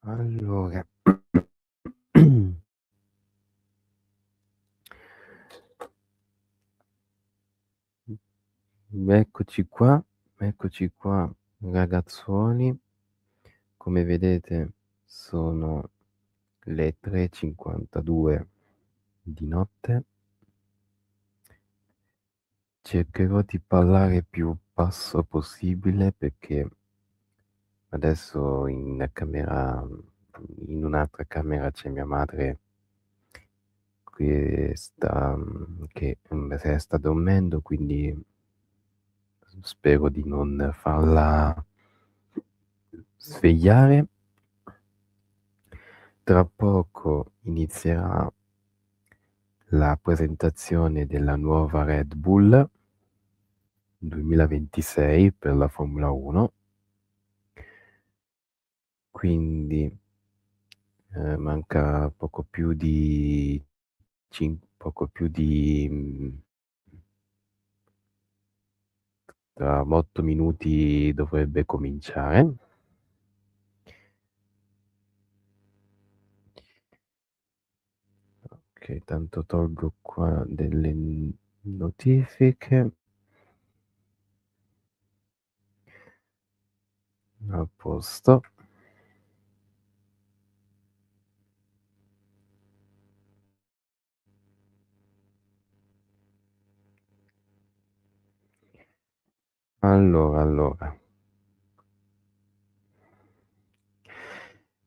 Allora, eccoci qua ragazzuoli. Come vedete sono le 3:52 di notte. Cercherò di parlare più basso possibile perché adesso in un'altra camera c'è mia madre che sta dormendo, quindi spero di non farla svegliare. Tra poco inizierà la presentazione della nuova Red Bull 2026 per la Formula 1, quindi manca poco più di tra 8 minuti dovrebbe cominciare. Ok, tanto tolgo qua delle notifiche. A posto. Allora.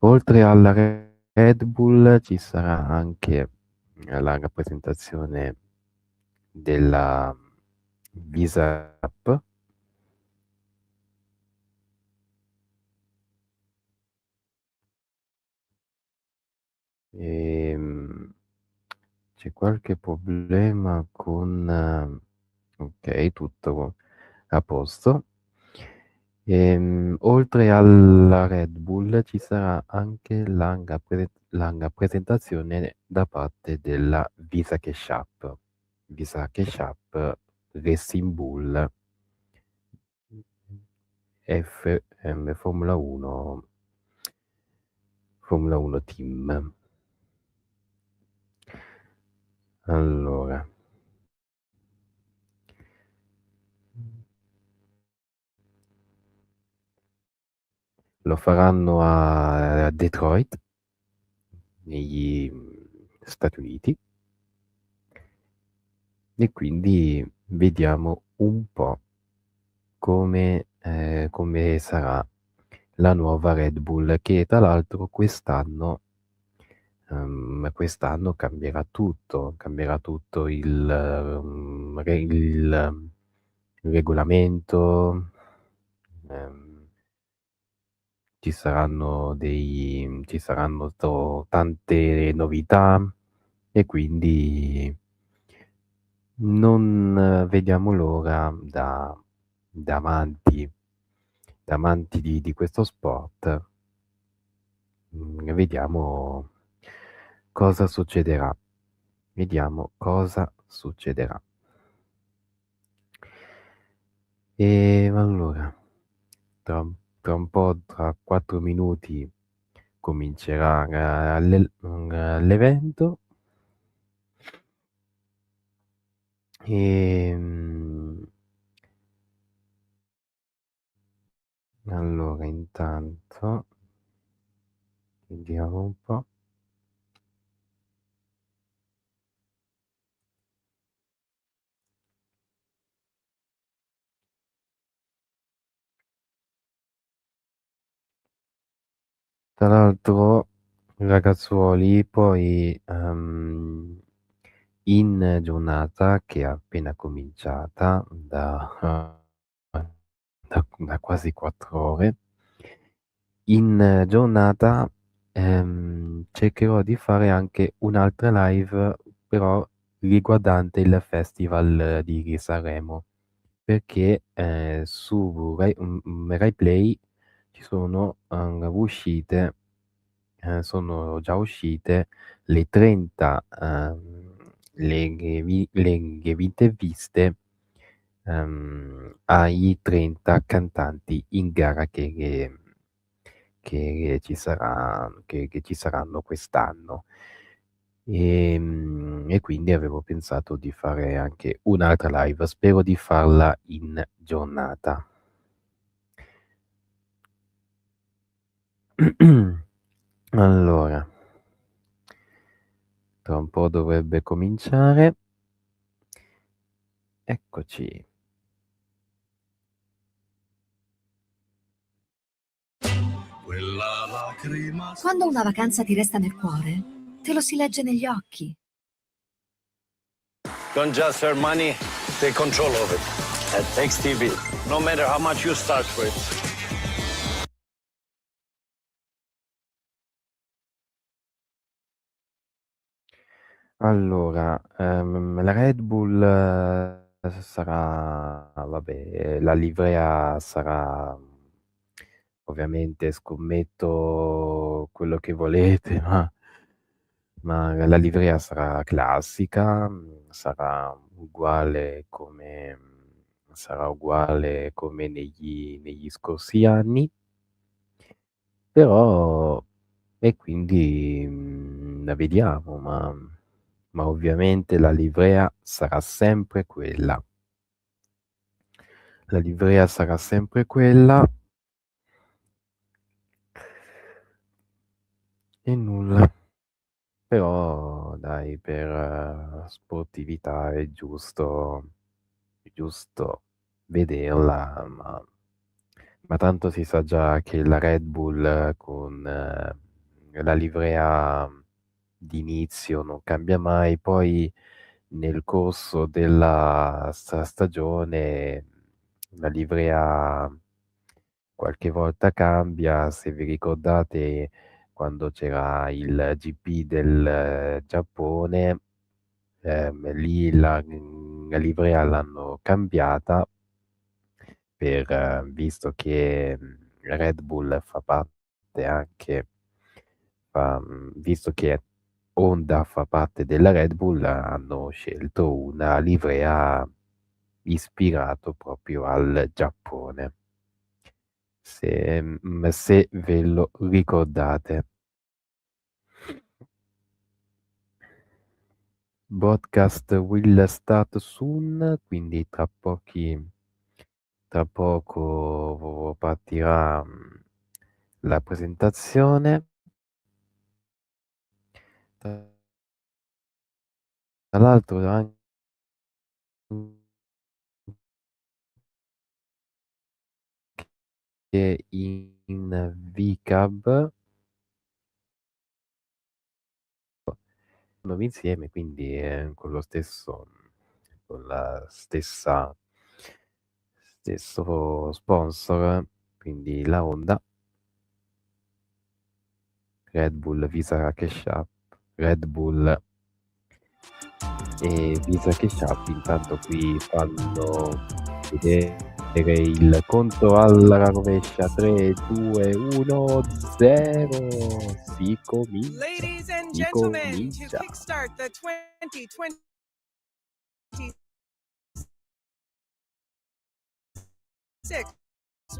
Oltre alla Red Bull ci sarà anche la rappresentazione della Visacashapp. Ehm, C'è qualche problema con ok, tutto a posto. Oltre alla Red Bull ci sarà anche la rappresentazione da parte della Visacashapp Racing Bull FM Formula 1 Team. Allora, lo faranno a Detroit, negli Stati Uniti, e quindi vediamo un po' come sarà la nuova Red Bull, che tra l'altro quest'anno cambierà tutto il regolamento. ehm, ci saranno tante novità e quindi non vediamo l'ora da amanti di questo sport. Vediamo cosa succederà. Vediamo cosa succederà. Allora, tra un po', tra 4 minuti comincerà l'evento. Allora, intanto vediamo un po'. Tra l'altro, ragazzuoli, poi in giornata che è appena cominciata da quasi 4 ore, in giornata cercherò di fare anche un'altra live, però riguardante il festival di Sanremo, perché su Rai Play ci sono già uscite le 30 le interviste ai 30 cantanti in gara che ci saranno quest'anno. E quindi avevo pensato di fare anche un'altra live. Spero di farla in giornata. Allora, tra un po' dovrebbe cominciare. Eccoci. Quando una vacanza ti resta nel cuore, te lo si legge negli occhi. Don't just earn money, take control of it. At XTV, no matter how much you start with. Allora, la Red Bull sarà, vabbè, la livrea sarà, ovviamente scommetto quello che volete, ma la livrea sarà classica, sarà uguale come negli scorsi anni, però, e quindi la vediamo, ma ovviamente la livrea sarà sempre quella. La livrea sarà sempre quella. E nulla. Però dai, per sportività è giusto vederla, ma tanto si sa già che la Red Bull con la livrea d'inizio non cambia mai, poi nel corso della stagione la livrea qualche volta cambia. Se vi ricordate quando c'era il GP del Giappone, lì la livrea l'hanno cambiata visto che Red Bull fa parte anche, visto che Honda fa parte della Red Bull, hanno scelto una livrea ispirato proprio al Giappone. Se ve lo ricordate. Broadcast will start soon, quindi tra poco partirà la presentazione. Tra l'altro anche in VCAB nuovi insieme, quindi con la stesso sponsor, quindi la Honda, Red Bull, Visacashapp, Red Bull e Visacashapp. Intanto qui fanno vedere il conto alla rovescia: 3, 2, 1, 0. Si comincia. Ladies and Si gentlemen, to comincia. kickstart the 2026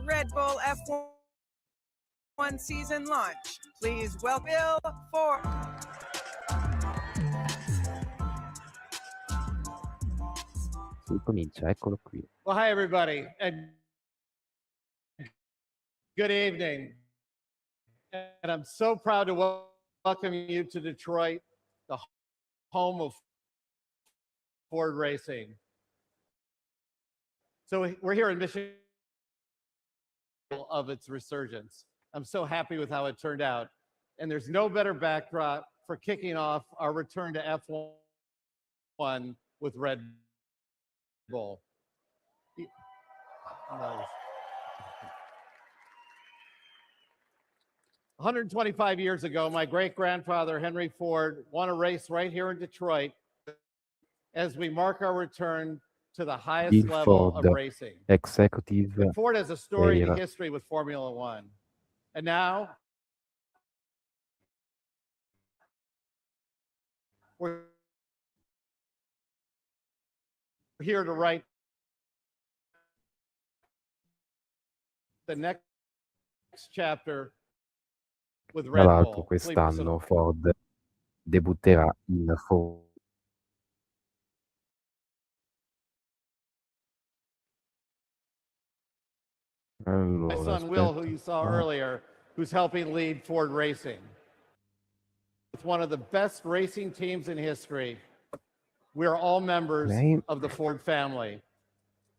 Red Bull F1 season launch, please welcome BULLF1. Si comincia, eccolo qui. Well, hi, everybody, and good evening. And I'm so proud to welcome you to Detroit, the home of Ford racing. So we're here in Michigan of its resurgence. I'm so happy with how it turned out. And there's no better backdrop for kicking off our return to F1 with Red Bull. 125 years ago, my great-grandfather, Henry Ford, won a race right here in Detroit as we mark our return to the highest Bill level Ford, of racing. executive And Ford has a storied player. history with Formula One. And now, we're here to write the next chapter with Tra Red l'altro Bull. Please put some quest'anno Ford debutterà in my allora son Will, who aspetta. you saw earlier, who's helping lead Ford Racing. It's one of the best racing teams in history. We are all members Lei of the Ford family.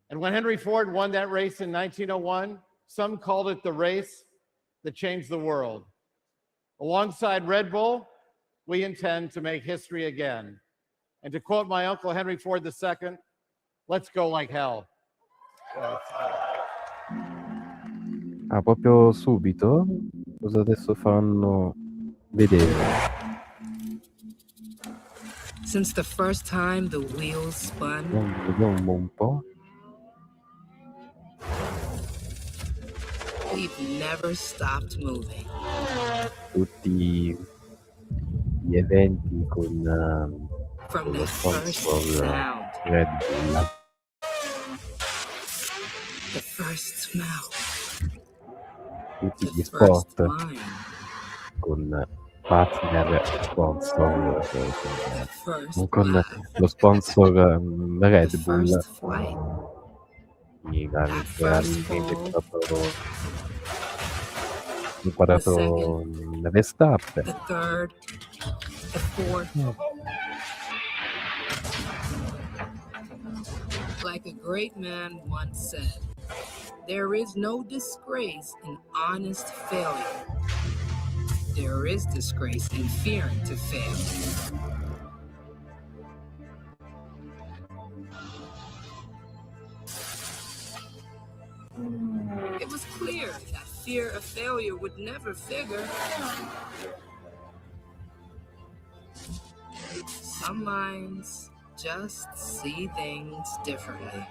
And when Henry Ford won that race in 1901, some called it the race that changed the world. Alongside Red Bull, we intend to make history again. And to quote my uncle Henry Ford II, let's go like hell. Ah, proprio subito? Cosa adesso faranno vedere? Since the first time the wheels spun, Vediamo un po'. we've never stopped moving. Tutti gli eventi con From lo that first sponsor sound, Red Bull, the first smell, tutti the gli first sport mind, con partner sponsor the first con ride, lo sponsor the Red Bull first flight, that first generalmente fall, the second, Verstappen. the third, the fourth. Like a great man once said, there is no disgrace in honest failure. There is disgrace in fearing to fail. It was clear that fear of failure would never figure. Some minds just see things differently.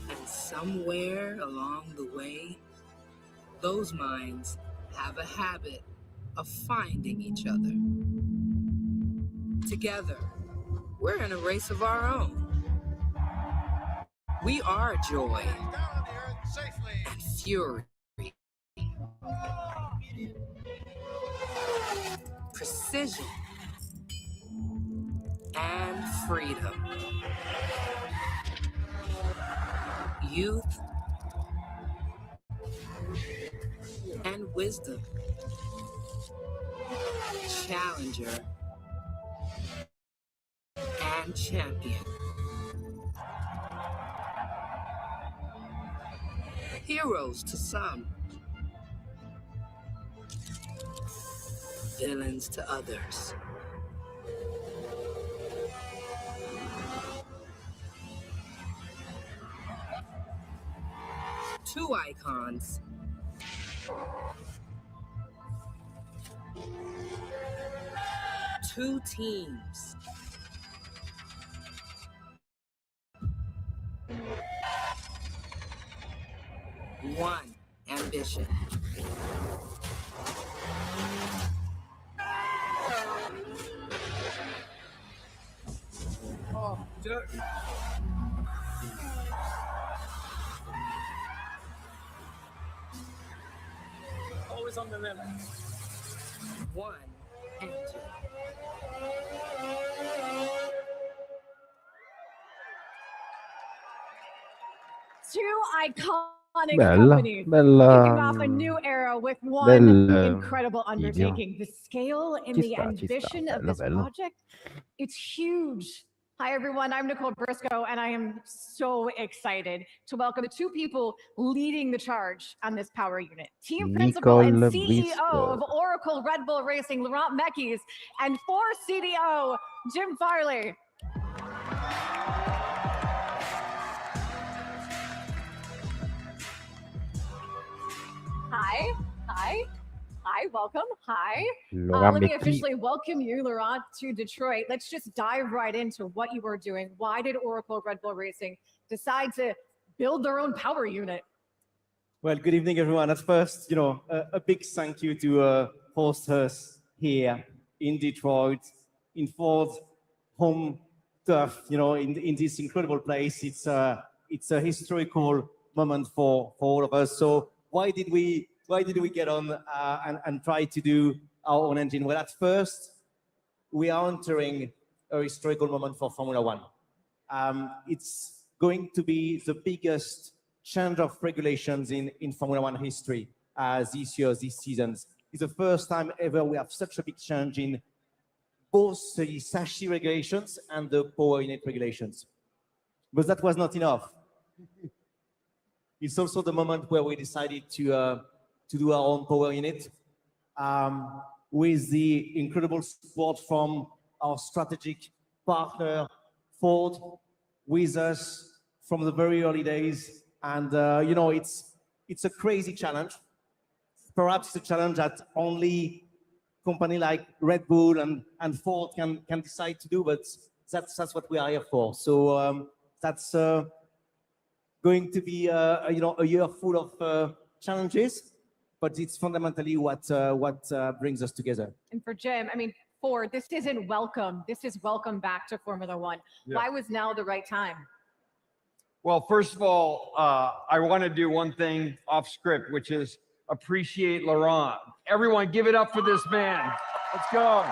And somewhere along the way, those minds have a habit of finding each other. Together, we're in a race of our own. We are joy and fury, precision and freedom, youth and wisdom, challenger and champion. Heroes to some, villains to others. Two icons, two teams, one ambition. Always on the limit. One engine. Two iconic Bella, companies kicking bella, off a new era with one bel incredible video. undertaking. The scale and the Ci sta, ambition of bello, this bello. project, it's huge. Hi, everyone. I'm Nicole Briscoe, and I am so excited to welcome the two people leading the charge on this power unit. Team Principal and Nicole CEO of Briscoe. Oracle Red Bull Racing, Laurent Mekies, and CDO, Jim Farley. Hi, hi, hi, welcome, hi. Laurent Let me Mekies. officially welcome you, Laurent, to Detroit. Let's just dive right into what you are doing. Why did Oracle Red Bull Racing decide to build their own power unit? Well, good evening, everyone. At first, a big thank you to host us here in Detroit, in Ford's home turf, in this incredible place. It's a historical moment for all of us. So why did we get on and try to do our own engine? Well, at first, we are entering a historical moment for Formula One. It's going to be the biggest change of regulations in Formula One history this year, these seasons. It's the first time ever we have such a big change in both the SASHI regulations and the power unit regulations. But that was not enough. It's also the moment where we decided to do our own power unit with the incredible support from our strategic partner, Ford, with us from the very early days. And, you know, it's a crazy challenge. Perhaps it's a challenge that only company like Red Bull and Ford can decide to do, but that's what we are here for. So that's going to be you know, a year full of challenges, but it's fundamentally what brings us together. And for Jim, I mean, Ford, this isn't welcome. This is welcome back to Formula One. Yeah. Why was now the right time? Well, first of all, I want to do one thing off script, which is appreciate Laurent. Everyone, give it up for this man. Let's go.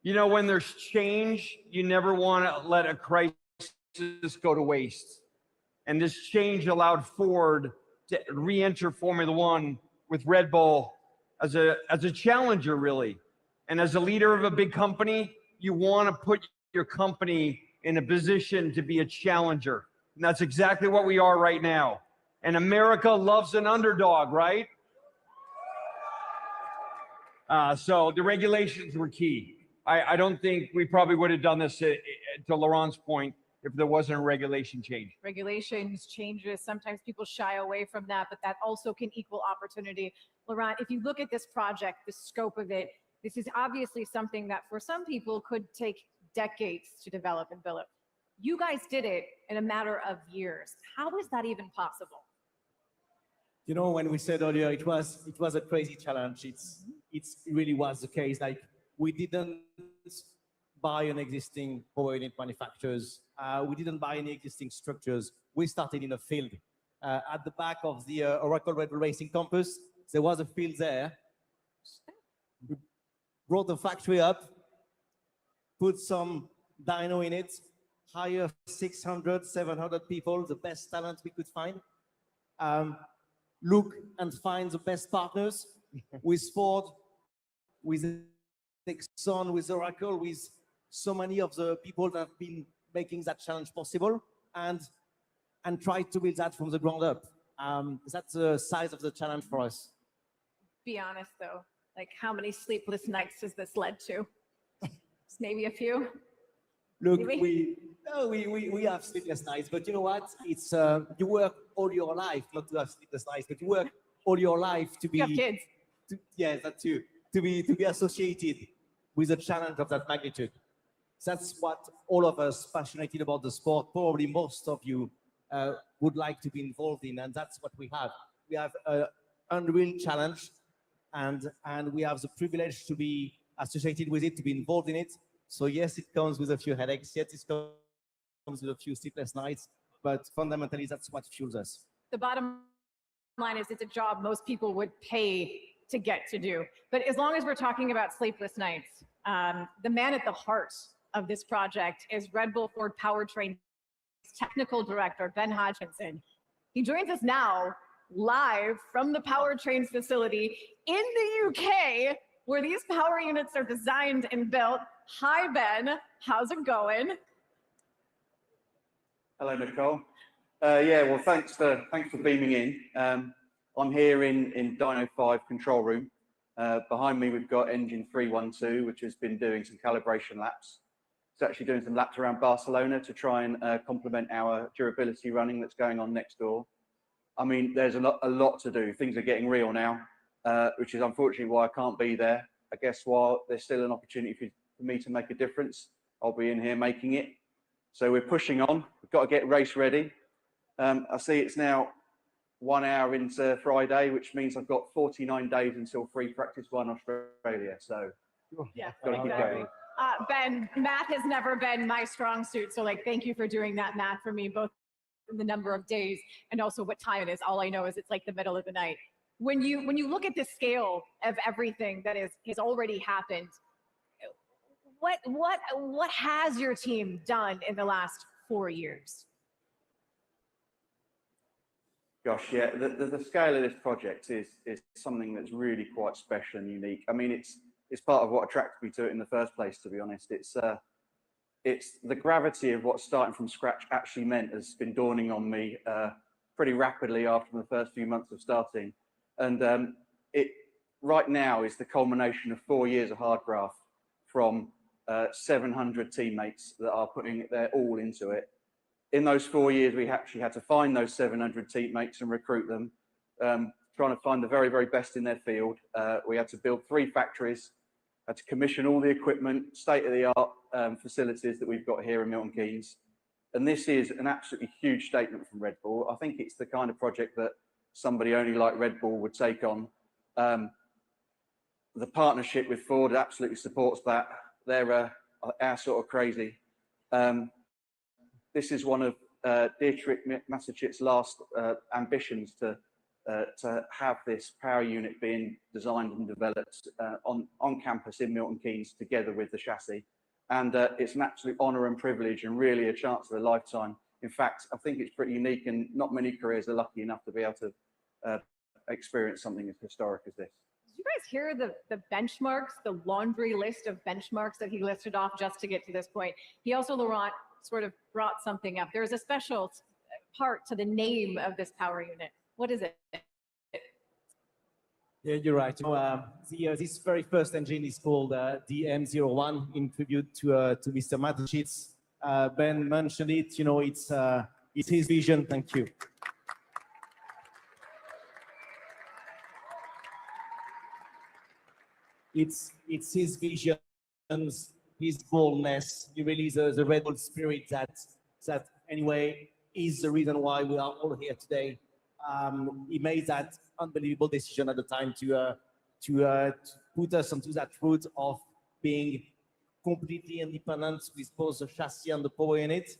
You know, when there's change, you never want to let a crisis go to waste. And this change allowed Ford to re-enter Formula One with Red Bull as a challenger, really. And as a leader of a big company, you want to put your company in a position to be a challenger. And that's exactly what we are right now. And America loves an underdog, right? So the regulations were key. I don't think we probably would have done this, to Laurent's point, if there wasn't a regulation change. Regulations, changes, sometimes people shy away from that, but that also can equal opportunity. Laurent, if you look at this project, the scope of it, this is obviously something that for some people could take decades to develop and build. You guys did it in a matter of years. How is that even possible? You know, when we said earlier, it was a crazy challenge. It really was the case. Like, we didn't buy an existing power unit manufacturers. We didn't buy any existing structures. We started in a field. At the back of the Oracle Red Bull Racing campus, there was a field there. We brought the factory up, put some dyno in it, hire 600, 700 people, the best talent we could find. Look and find the best partners with Ford, with Exxon, with Oracle, with so many of the people that have been making that challenge possible, and try to build that from the ground up. That's the size of the challenge for us. Be honest though, like how many sleepless nights has this led to? Maybe a few? Look, Maybe? we have sleepless nights, but you know what? It's you work all your life, not to have sleepless nights, but you work all your life to be. You have kids. Yeah, that too. To be associated with a challenge of that magnitude. That's what all of us passionate about the sport, probably most of you would like to be involved in, and that's what we have. We have an unreal challenge, and we have the privilege to be associated with it, to be involved in it. So yes, it comes with a few headaches. Yes, it comes with a few sleepless nights, but fundamentally, that's what fuels us. The bottom line is it's a job most people would pay to get to do. But as long as we're talking about sleepless nights, the man at the heart of this project is Red Bull Ford Powertrain Technical Director, Ben Hodgkinson. He joins us now live from the Powertrains facility in the UK, where these power units are designed and built. Hi, Ben. How's it going? Hello, Nicole. Yeah, well, thanks for beaming in. I'm here in Dyno 5 control room. Behind me, we've got engine 312, which has been doing some calibration laps. It's actually doing some laps around Barcelona to try and complement our durability running that's going on next door. I mean, there's a lot to do. Things are getting real now, which is unfortunately why I can't be there. I guess while there's still an opportunity for me to make a difference, I'll be in here making it. So we're pushing on. We've got to get race ready. I see it's now 1 hour into Friday, which means I've got 49 days until free practice 1 Australia. So Yeah, got to keep going. Ben, math has never been my strong suit. So like, thank you for doing that math for me, both the number of days and also what time it is. All I know is it's like the middle of the night. When you look at the scale of everything that has already happened, what has your team done in the last 4 years? Gosh, yeah, the scale of this project is something that's really quite special and unique. I mean, it's part of what attracted me to it in the first place, to be honest. It's the gravity of what starting from scratch actually meant has been dawning on me pretty rapidly after the first few months of starting. And it right now is the culmination of 4 years of hard graft from 700 teammates that are putting their all into it. In those 4 years, we actually had to find those 700 teammates and recruit them, trying to find the very, very best in their field. We had to build 3 factories, had to commission all the equipment, state-of-the-art facilities that we've got here in Milton Keynes. And this is an absolutely huge statement from Red Bull. I think it's the kind of project that somebody only like Red Bull would take on. The partnership with Ford absolutely supports that. They're our sort of crazy. This is one of Dietrich Mateschit's last ambitions to have this power unit being designed and developed on campus in Milton Keynes together with the chassis. And it's an absolute honour and privilege and really a chance of a lifetime. In fact, I think it's pretty unique and not many careers are lucky enough to be able to experience something as historic as this. Did you guys hear the benchmarks, the laundry list of benchmarks that he listed off just to get to this point? He also, Laurent, sort of brought something up. There's a special part to the name of this power unit. What is it? Yeah, you're right. This very first engine is called the M01 in tribute to Mr. Mateschitz. Ben mentioned it. You know, it's his vision. Thank you. It's his vision, his boldness, really the Red Bull spirit that anyway is the reason why we are all here today. He made that unbelievable decision at the time to put us onto that route of being completely independent with both the chassis and the power unit.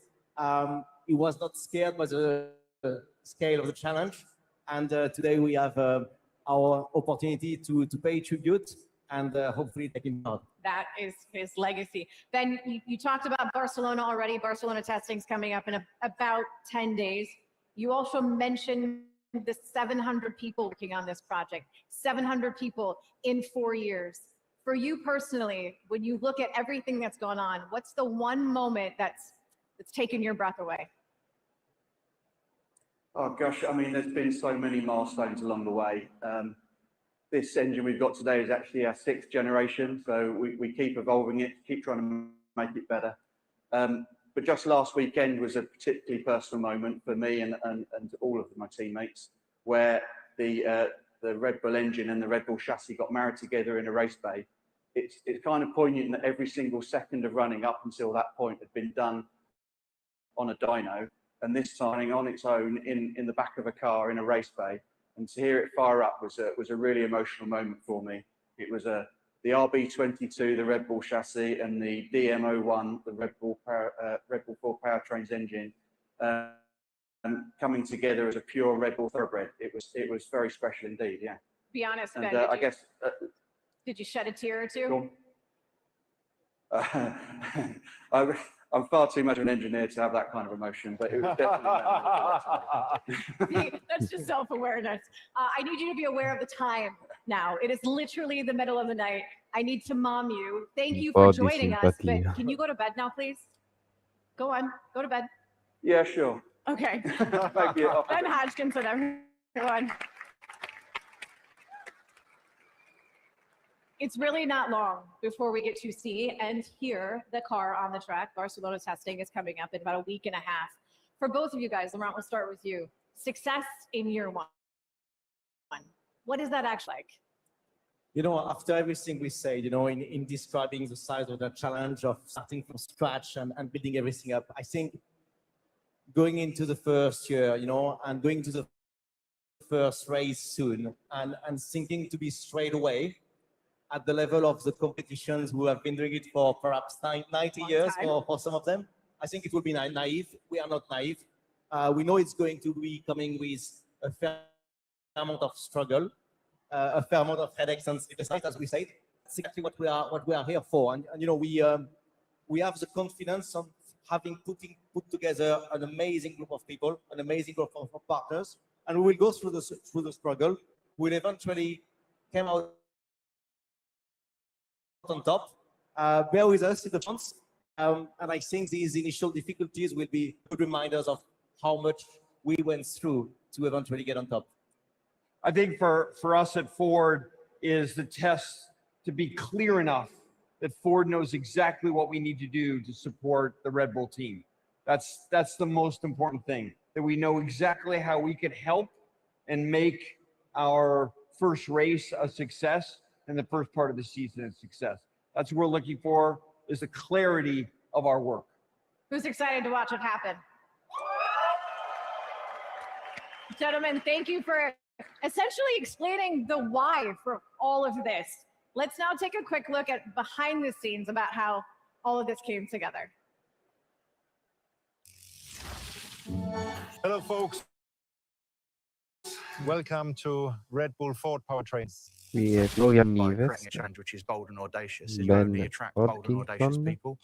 He was not scared by the scale of the challenge, and today we have our opportunity to pay tribute and hopefully take him out. That is his legacy. Ben, you talked about Barcelona already. Barcelona testing is coming up in about 10 days. You also mentioned the 700 people working on this project, 700 people in 4 years. For you personally, when you look at everything that's gone on, what's the one moment that's taken your breath away? Oh gosh, I mean, there's been so many milestones along the way. This engine we've got today is actually our 6th generation, so we keep evolving it, keep trying to make it better. But just last weekend was a particularly personal moment for me and all of my teammates, where the Red Bull engine and the Red Bull chassis got married together in a race bay. It's kind of poignant that every single second of running up until that point had been done on a dyno, and this time on its own in the back of a car in a race bay. And to hear it fire up was a really emotional moment for me. It was the RB22, the Red Bull chassis, and the DM01, the Red Bull 4 powertrains engine, coming together as a pure Red Bull thoroughbred. It was very special indeed. Yeah. Be honest, And Ben. I guess. Did you shed a tear or two? I'm far too much of an engineer to have that kind of emotion, but it was definitely. That's just self-awareness. I need you to be aware of the time now. It is literally the middle of the night. I need to mom you. Thank you for joining us, but can you go to bed now, please? Go on, go to bed. Yeah, sure. Okay. Thank you. Ben Hodgkinson, everyone. It's really not long before we get to see and hear the car on the track. Barcelona testing is coming up in about a week and a half. For both of you guys, Laurent, we'll start with you. Success in year one. What is that actually like? You know, after everything we said, you know, in describing the size of the challenge of starting from scratch and building everything up, I think going into the first year, you know, and going to the first race soon and thinking to be straight away, at the level of the competitions who have been doing it for perhaps 90 years for some of them. I think it will be naive. We are not naive. We know it's going to be coming with a fair amount of struggle, a fair amount of headaches and sleepless nights, as we said. That's exactly what we are here for. And you know, we have the confidence of having put together an amazing group of people, an amazing group of partners, and we will go through the struggle. We'll eventually come out on top. Bear with us in the months, and I think these initial difficulties will be good reminders of how much we went through to eventually get on top. I think for us at Ford is the test to be clear enough that Ford knows exactly what we need to do to support the Red Bull team. That's the most important thing, that we know exactly how we could help and make our first race a success and the first part of the season a success. That's what we're looking for, is the clarity of our work. Who's excited to watch it happen? Gentlemen, thank you for essentially explaining the why for all of this. Let's now take a quick look at behind the scenes about how all of this came together. Hello, folks. Welcome to Red Bull Ford Powertrains. Qui è Florian By Nives, creating a challenge which is bold and audacious, you Ben only attract bold and audacious Hodgkinson. people.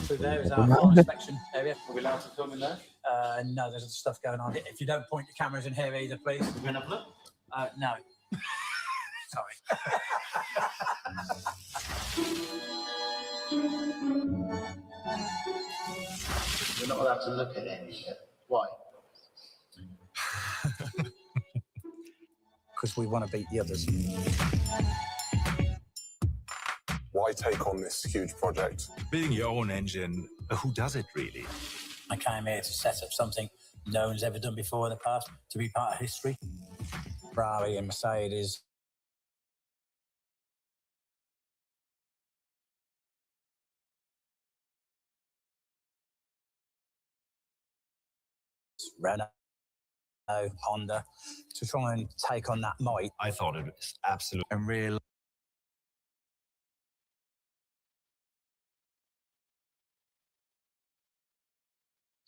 So there is our car inspection area. Are we allowed to film in there? No, there's stuff going on. If you don't point your cameras in here either, please. We're going to have a look? No. Sorry. We're not allowed to look at any. Why? Because we want to beat the others. Why take on this huge project? Building your own engine, who does it really? I came here to set up something no one's ever done before in the past, to be part of history. Ferrari and Mercedes. Renault, Honda, to try and take on that might. I thought it was absolute and real.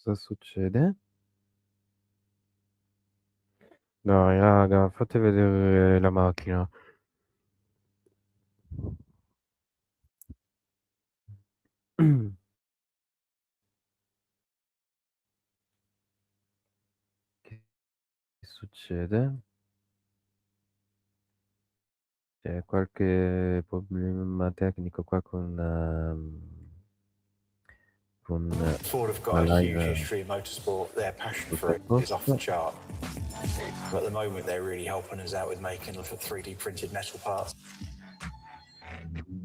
Cosa succede? Dai, raga, fate vedere la macchina. Che succede? C'è qualche problema tecnico qua con Ford have got la a huge live history in motorsport. Their passion for it is off the chart. But at the moment, they're really helping us out with making 3D printed metal parts.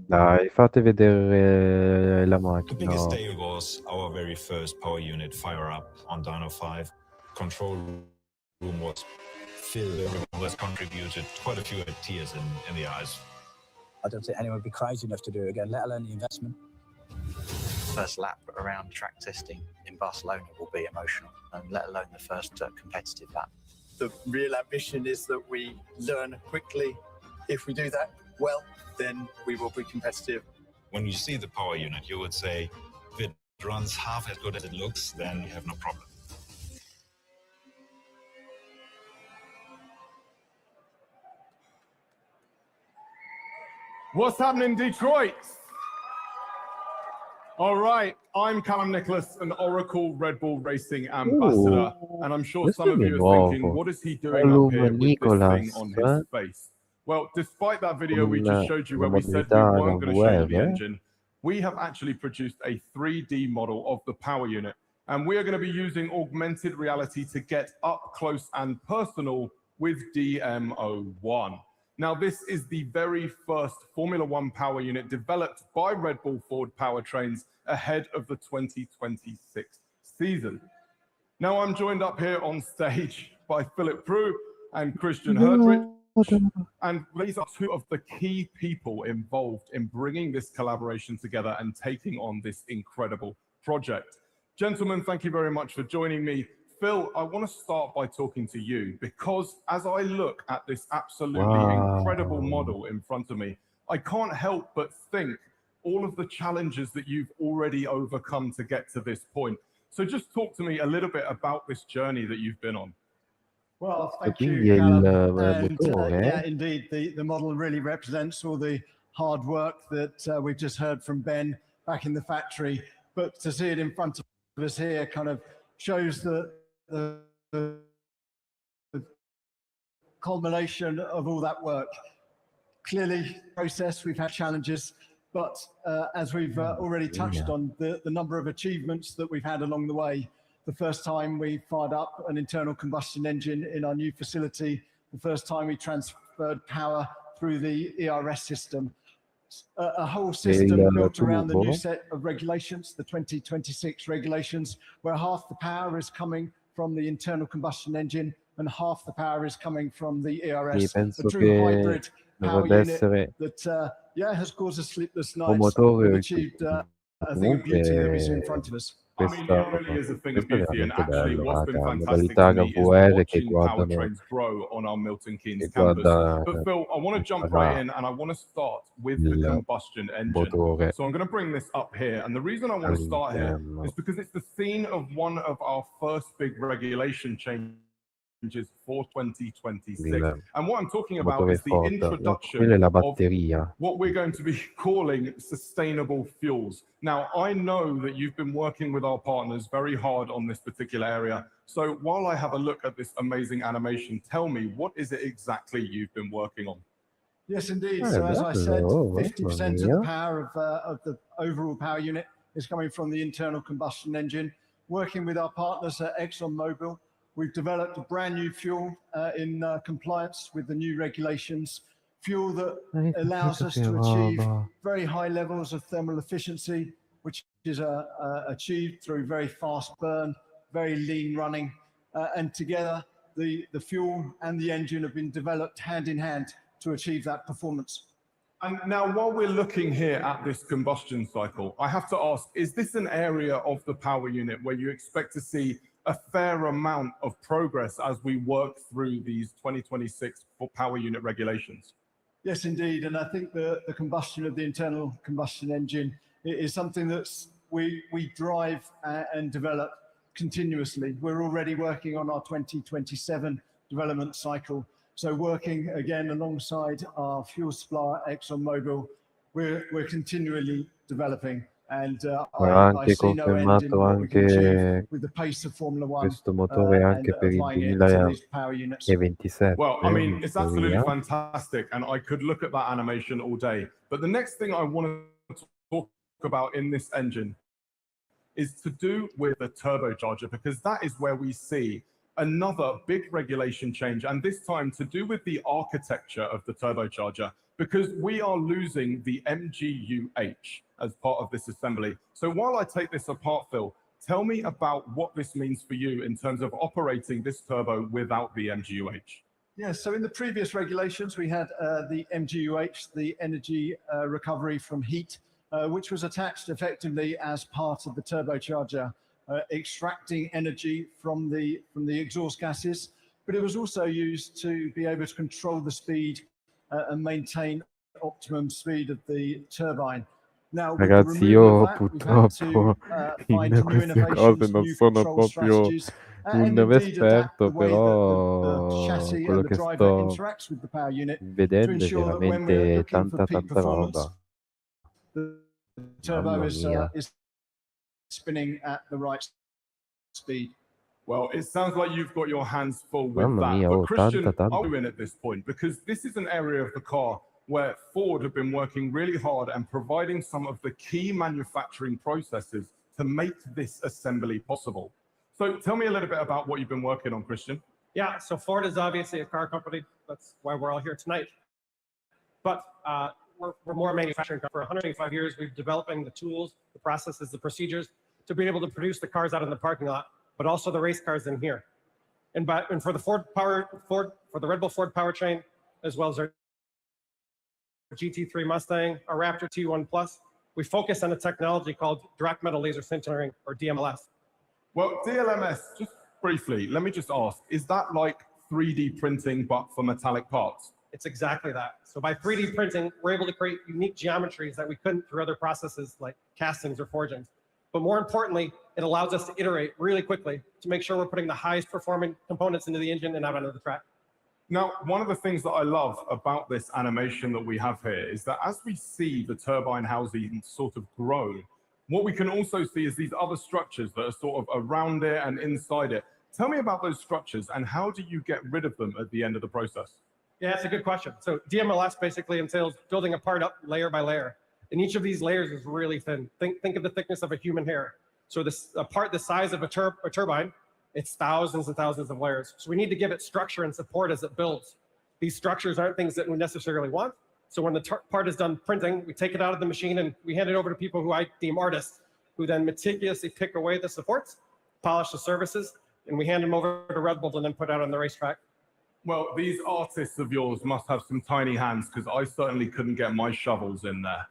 Dai, fate vedere la The biggest macchina. day was our very first power unit fire up on Dyno 5. Control room was filled. Everyone was contributed. Quite a few had tears in the eyes. I don't think anyone would be crazy enough to do it again, let alone the investment. First lap around track testing in Barcelona will be emotional, and let alone the first competitive lap. The real ambition is that we learn quickly. If we do that well, then we will be competitive. When you see the power unit, you would say, if it runs half as good as it looks, then you have no problem. What's happening in Detroit? All right, I'm Callum Nicholas, an Oracle Red Bull Racing ambassador, and I'm sure some of you are thinking, what is he doing up here with this thing on his face? Well, despite that video we just showed you where we said we weren't going to show you the engine, we have actually produced a 3D model of the power unit, and we are going to be using augmented reality to get up close and personal with DM01. Now, this is the very first Formula One power unit developed by Red Bull Ford Powertrains ahead of the 2026 season. Now, I'm joined up here on stage by Philip Prue and Christian Herdrich, and these are two of the key people involved in bringing this collaboration together and taking on this incredible project. Gentlemen, thank you very much for joining me. Phil, I want to start by talking to you because as I look at this absolutely incredible model in front of me, I can't help but think all of the challenges that you've already overcome to get to this point. So just talk to me a little bit about this journey that you've been on. Well, thank Quindi you, è Callum. il And motore. yeah, indeed, the model really represents all the hard work that we've just heard from Ben back in the factory. But to see it in front of us here kind of shows the culmination of all that work. Clearly, process, we've had challenges, but as we've already touched on, the number of achievements that we've had along the way. The first time we fired up an internal combustion engine in our new facility, the first time we transferred power through the ERS system, a whole system built around the new set of regulations, the 2026 regulations, where half the power is coming from the internal combustion engine and half the power is coming from the ERS, penso a true che hybrid power dovrebbe unit essere that has caused us sleepless un nights. motore We've achieved a thing of beauty that we see in front of us. I mean, it really is a thing of beauty, and veramente actually bello, what's been raga. fantastic Modalità to me is HVR che watching guardano, powertrains grow on our Milton Keynes che campus. guarda But Phil, I want to jump right in, and I want to start with the il combustion engine. motore So I'm going to bring this up here, and the reason I want to start here all'interno. is because it's the scene of one of our first big regulation changes for 2026. And what I'm talking about Motore is the forte. introduction Quella è la of batteria. what we're going to be calling sustainable fuels. Now, I know that you've been working with our partners very hard on this particular area. So while I have a look at this amazing animation, tell me, what is it exactly you've been working on? Yes, indeed. So as I said, bello, 50% mamma of the mia. power of the overall power unit is coming from the internal combustion engine. Working with our partners at ExxonMobil, we've developed a brand new fuel in compliance with the new regulations, fuel that allows us to achieve very high levels of thermal efficiency, which is achieved through very fast burn, very lean running, and together the fuel and the engine have been developed hand in hand to achieve that performance. And now, while we're looking here at this combustion cycle, I have to ask, is this an area of the power unit where you expect to see a fair amount of progress as we work through these 2026 power unit regulations? Yes, indeed. And I think the combustion of the internal combustion engine is something that we drive and develop continuously. We're already working on our 2027 development cycle. So working again alongside our fuel supplier, ExxonMobil, we're continually developing. And Ha I anche see no end in confermato what we can achieve anche with the pace of Formula One questo motore and anche per il applying it to these power units. 2027 Well, I mean, in it's absolutely teoria. fantastic, and I could look at that animation all day. But the next thing I want to talk about in this engine is to do with the turbocharger, because that is where we see another big regulation change, and this time to do with the architecture of the turbocharger, because we are losing the MGUH as part of this assembly. So while I take this apart, Phil, tell me about what this means for you in terms of operating this turbo without the MGUH. Yeah, so in the previous regulations, we had the MGUH, the energy recovery from heat, which was attached effectively as part of the turbocharger, extracting energy from the exhaust gases, but it was also used to be able to control the speed and maintain optimum speed of the turbine. Now, with the Ragazzi, removal io of that, we've had purtroppo to in find new queste cose innovations, non new sono control proprio strategies, un and indeed adapt esperto, the way that the però chassis quello and the che driver sto interacts with the power unit to vedendo è ensure that when we're veramente looking for tanta peak tanta performance, roba. the turbo Mamma mia. is spinning at the right speed. Well, it sounds like you've got your hands full with Mamma that. mia, But oh, Christian, tanta. are we in at this point? Because this is an area of the car where Ford have been working really hard and providing some of the key manufacturing processes to make this assembly possible. So tell me a little bit about what you've been working on, Christian. Yeah, so Ford is obviously a car company. That's why we're all here tonight. But we're more a manufacturing company. For 125 years, we've been developing the tools, the processes, the procedures to be able to produce the cars out in the parking lot, but also the race cars in here. And for the for the Red Bull Ford powertrain, as well as our GT3 Mustang, our Raptor T1 Plus, we focus on a technology called direct metal laser sintering, or DMLS. Well, DLMS, just briefly, let me just ask, is that like 3D printing but for metallic parts? It's exactly that. So by 3D printing, we're able to create unique geometries that we couldn't through other processes like castings or forgings. But more importantly, it allows us to iterate really quickly to make sure we're putting the highest performing components into the engine and out onto the track. Now, one of the things that I love about this animation that we have here is that as we see the turbine housing sort of grow, what we can also see is these other structures that are sort of around it and inside it. Tell me about those structures and how do you get rid of them at the end of the process? Yeah, that's a good question. So DMLS basically entails building a part up layer by layer. And each of these layers is really thin. Think of the thickness of a human hair. So a part the size of a turbine, it's thousands and thousands of layers. So we need to give it structure and support as it builds. These structures aren't things that we necessarily want. So when the part is done printing, we take it out of the machine and we hand it over to people who I deem artists, who then meticulously pick away the supports, polish the surfaces, and we hand them over to Red Bull and then put out on the racetrack. Well, these artists of yours must have some tiny hands because I certainly couldn't get my shovels in there.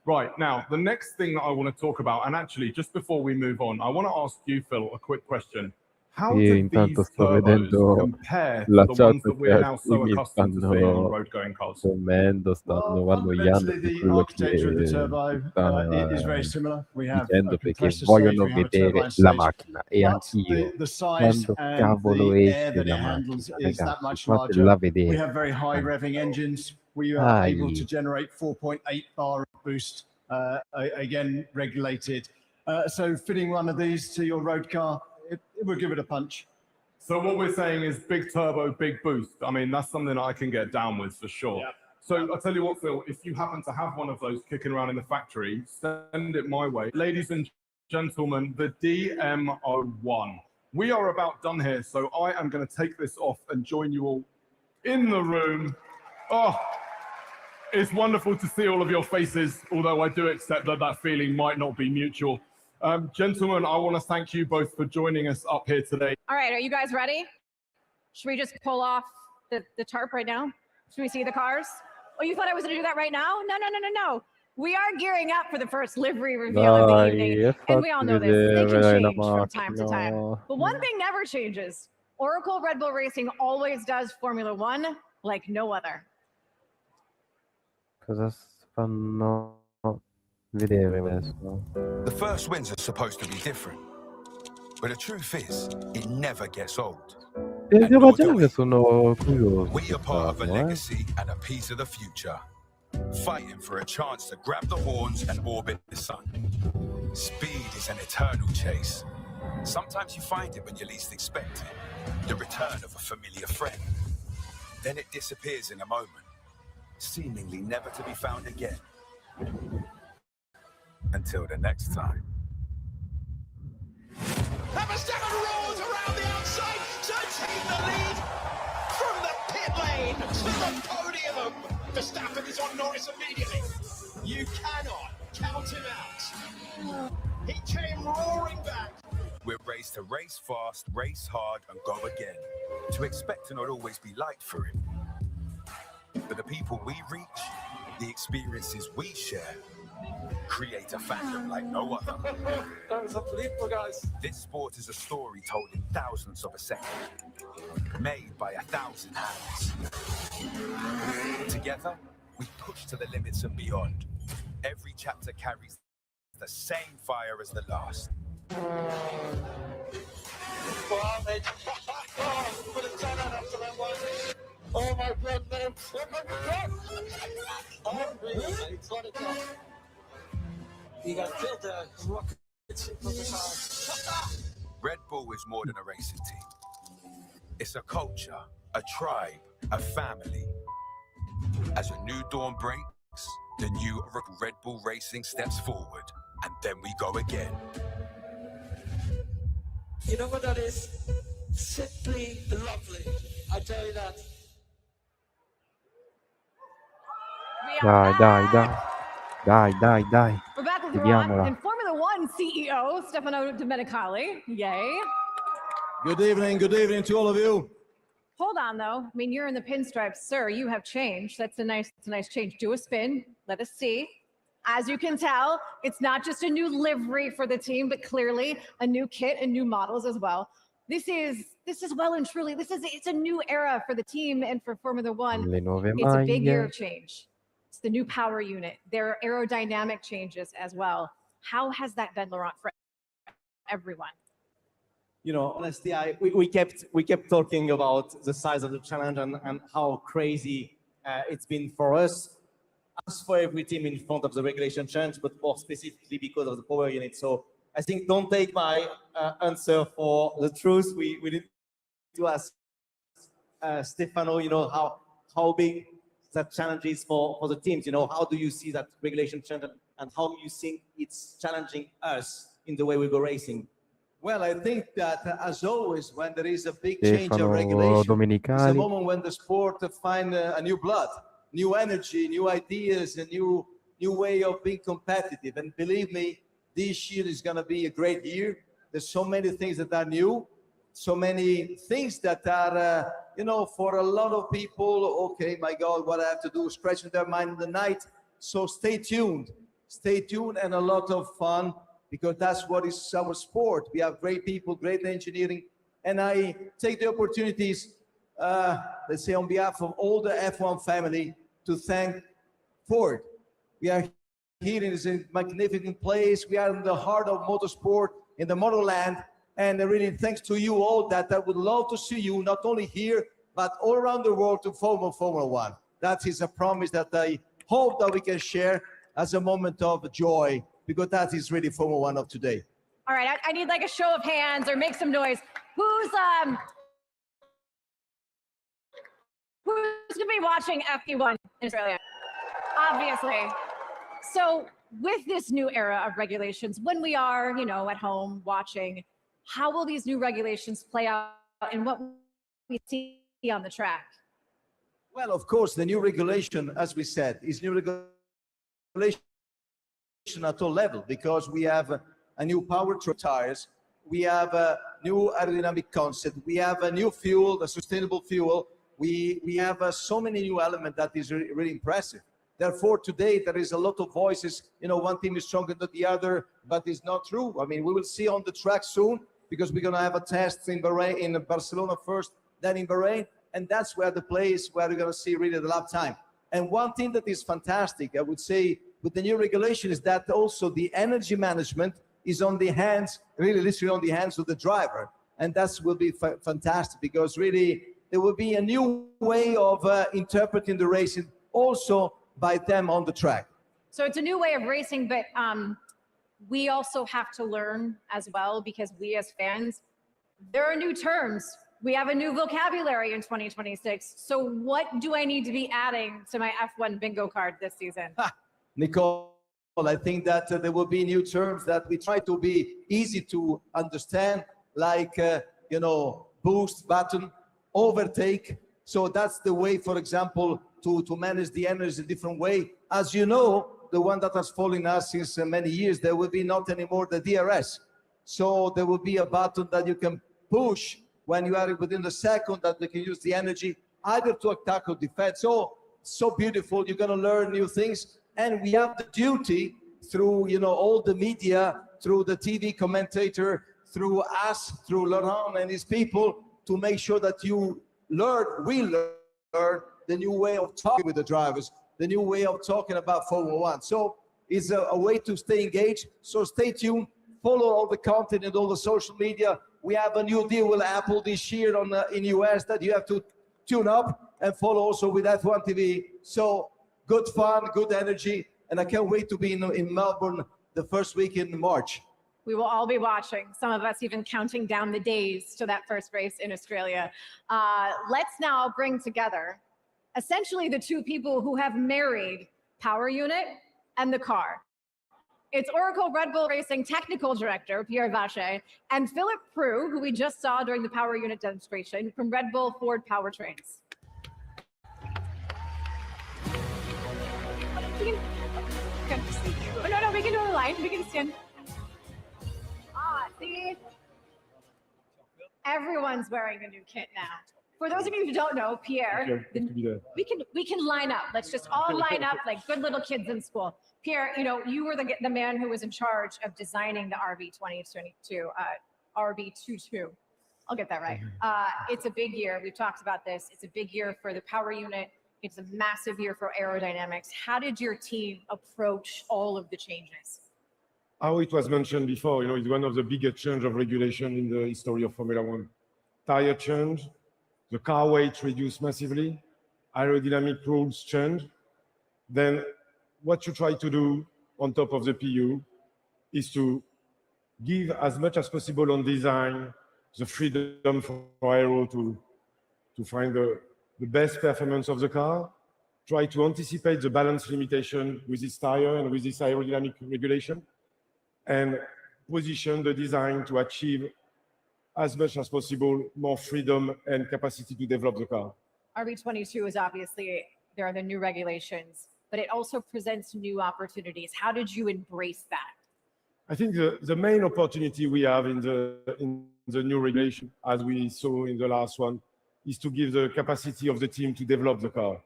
Right, now, the next thing that I want to talk about, and actually, just before we move on, I want to ask you, Phil, a quick question. How do these turbos compare to the ones that we're now so accustomed to seeing on road-going cars? Fundamentally, the architecture of the turbo is very similar. We have a compressor stage, we have a turbine stage, but the size and the air that it handles is that much larger. We have very high revving engines. We are able to generate 4.8 bar boost, again, regulated. So fitting one of these to your road car, it will give it a punch. So what we're saying is big turbo, big boost. I mean, that's something I can get down with for sure. Yep. So I'll tell you what, Phil, if you happen to have one of those kicking around in the factory, send it my way. Ladies and gentlemen, the DM01. We are about done here, so I am going to take this off and join you all in the room. Oh, it's wonderful to see all of your faces, although I do accept that that feeling might not be mutual. Gentlemen, I want to thank you both for joining us up here today. All right, are you guys ready? Should we just pull off the tarp right now? Should we see the cars? Oh, you thought I was going to do that right now? No. We are gearing up for the first livery reveal of the evening. And we all know this. They can change from time to time. But one thing never changes. Oracle Red Bull Racing always does Formula One like no other. Cosa fanno vedere adesso? The first wins are supposed to be different, but the truth is, it never gets old. Devo dire che sono curioso. We are part of a legacy and a piece of the future, fighting for a chance to grab the horns and orbit the sun. Speed is an eternal chase. Sometimes you find it when you least expect it, the return of a familiar friend. Then it disappears in a moment, seemingly never to be found again. Until the next time. Verstappen roars around the outside to take the lead from the pit lane to the podium. Verstappen is on Norris immediately. You cannot count him out. He came roaring back. We're raised to race fast, race hard, and go again. To expect to not always be liked for it. But the people we reach, the experiences we share, create a fandom like no other. That was unbelievable, guys. This sport is a story told in thousands of a second, made by 1,000 hands. Together, we push to the limits and beyond. Every chapter carries the same fire as the last. Oh my God, man. Oh my God. Oh, really? It's not a job. You got built a rocket ship from the car. Red Bull is more than a racing team. It's a culture, a tribe, a family. As a new dawn breaks, the new Red Bull Racing steps forward, and then we go again. You know what that is? Simply lovely. I tell you that. Dai. We're back with Ron and Formula One CEO Stefano Domenicali. Yay. Good evening to all of you. Hold on, though. I mean, you're in the pinstripes, sir. You have changed. That's a nice change. Do a spin. Let us see. As you can tell, it's not just a new livery for the team, but clearly a new kit and new models as well. This is well and truly, it's a new era for the team and for Formula One. Le nuove It's a big year maglie. of change. It's the new power unit. There are aerodynamic changes as well. How has that been, Laurent, for everyone? You know, honestly, we kept talking about the size of the challenge and how crazy it's been for us, as for every team in front of the regulation change, but more specifically because of the power unit. So I think don't take my answer for the truth. We need to ask Stefano, you know, how big that challenge is for the teams. You know, how do you see that regulation change and how you think it's challenging us in the way we go racing? Well, I think that as always, when there is a big change of Stefano regulation, it's a Domenicali. moment when the sport find a new blood, new energy, new ideas, a new way of being competitive. And believe me, this year is going to be a great year. There's so many things that are new, so many things that are, you know, for a lot of people, okay, my God, what I have to do, scratching their mind in the night. So stay tuned and a lot of fun, because that's what is our sport. We have great people, great engineering, and I take the opportunities, let's say on behalf of all the F1 family, to thank Ford. We are here in this magnificent place. We are in the heart of motorsport, in the motherland, and really thanks to you all that I would love to see you not only here, but all around the world to follow Formula One. That is a promise that I hope that we can share as a moment of joy, because that is really Formula One of today. All right, I need like a show of hands or make some noise. Who's gonna be watching FP1 in Australia? Obviously. So with this new era of regulations, when we are, you know, at home watching, how will these new regulations play out in what we see on the track? Well, of course, the new regulation, as we said, is new regulation at all level, because we have a new power tires, we have a new aerodynamic concept, we have a new fuel, a sustainable fuel, we have so many new elements that is really impressive. Therefore, today there is a lot of voices, you know, one team is stronger than the other, but it's not true. I mean, we will see on the track soon, because we're going to have a test in Bahrain, in Barcelona first, then in Bahrain, and that's where the place where we're going to see really the lap time. And one thing that is fantastic, I would say, with the new regulation is that also the energy management is on the hands, really literally on the hands of the driver. And that will be fantastic, because really there will be a new way of interpreting the racing also by them on the track. So it's a new way of racing, but we also have to learn as well, because we as fans, there are new terms. We have a new vocabulary in 2026. So what do I need to be adding to my F1 bingo card this season? Nicole, I think that there will be new terms that we try to be easy to understand, like, you know, boost button, overtake. So that's the way, for example, to manage the energy a different way. As you know, the one that has followed us since many years, there will be not anymore the DRS. So there will be a button that you can push when you are within the second, that they can use the energy either to attack or defend. So beautiful. You're going to learn new things. And we have the duty through, you know, all the media, through the TV commentator, through us, through Laurent and his people, to make sure that we learn the new way of talking with the drivers, the new way of talking about Formula One. So it's a way to stay engaged. So stay tuned, follow all the content and all the social media. We have a new deal with Apple this year in US that you have to tune up and follow also with F1 TV. So good fun, good energy, and I can't wait to be in Melbourne the first week in March. We will all be watching, some of us even counting down the days to that first race in Australia. Let's now bring together essentially the two people who have married power unit and the car. It's Oracle Red Bull Racing Technical Director, Pierre Vacher, and Philip Prue, who we just saw during the power unit demonstration from Red Bull Ford Powertrains. Oh, no, we can do a line. We can stand. See? Everyone's wearing a new kit now. For those of you who don't know, Pierre, we can line up. Let's just all line up like good little kids in school. Pierre, you know, you were the man who was in charge of designing the RB 2022, RB22. I'll get that right. It's a big year. We've talked about this. It's a big year for the power unit. It's a massive year for aerodynamics. How did your team approach all of the changes? How it was mentioned before, it's one of the biggest change of regulation in the history of Formula One. Tire change, the car weight reduced massively, aerodynamic rules change. Then what you try to do on top of the PU is to give as much as possible on design, the freedom for aero to find the best performance of the car, try to anticipate the balance limitation with this tire and with this aerodynamic regulation, and position the design to achieve as much as possible more freedom and capacity to develop the car. RB22 is obviously, there are the new regulations, but it also presents new opportunities. How did you embrace that? I think the main opportunity we have in the new regulation, as we saw in the last one, is to give the capacity of the team to develop the car.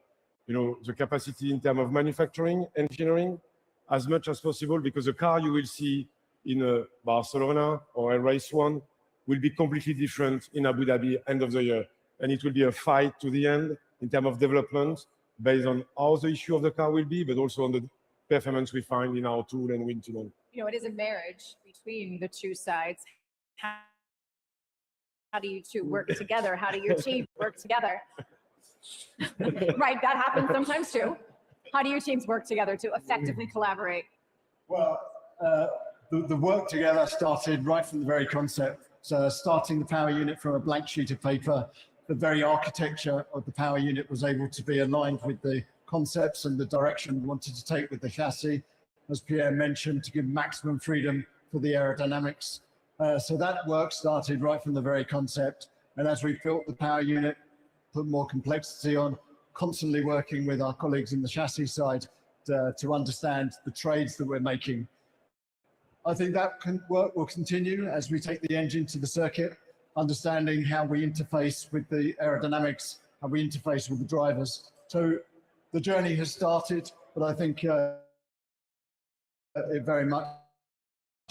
The capacity in terms of manufacturing, engineering, as much as possible, because the car you will see in Barcelona or a race one will be completely different in Abu Dhabi end of the year. And it will be a fight to the end in terms of development based on how the issue of the car will be, but also on the performance we find in our tool and wind tunnel. It is a marriage between the two sides. How do you two work together? How do your team work together? Right, that happens sometimes too. How do your teams work together to effectively collaborate? Well, the work together started right from the very concept. So starting the power unit from a blank sheet of paper, the very architecture of the power unit was able to be aligned with the concepts and the direction we wanted to take with the chassis, as Pierre mentioned, to give maximum freedom for the aerodynamics. So that work started right from the very concept. And as we built the power unit, put more complexity on, constantly working with our colleagues in the chassis side to understand the trades that we're making. I think that work will continue as we take the engine to the circuit, understanding how we interface with the aerodynamics, how we interface with the drivers. So the journey has started, but I think it very much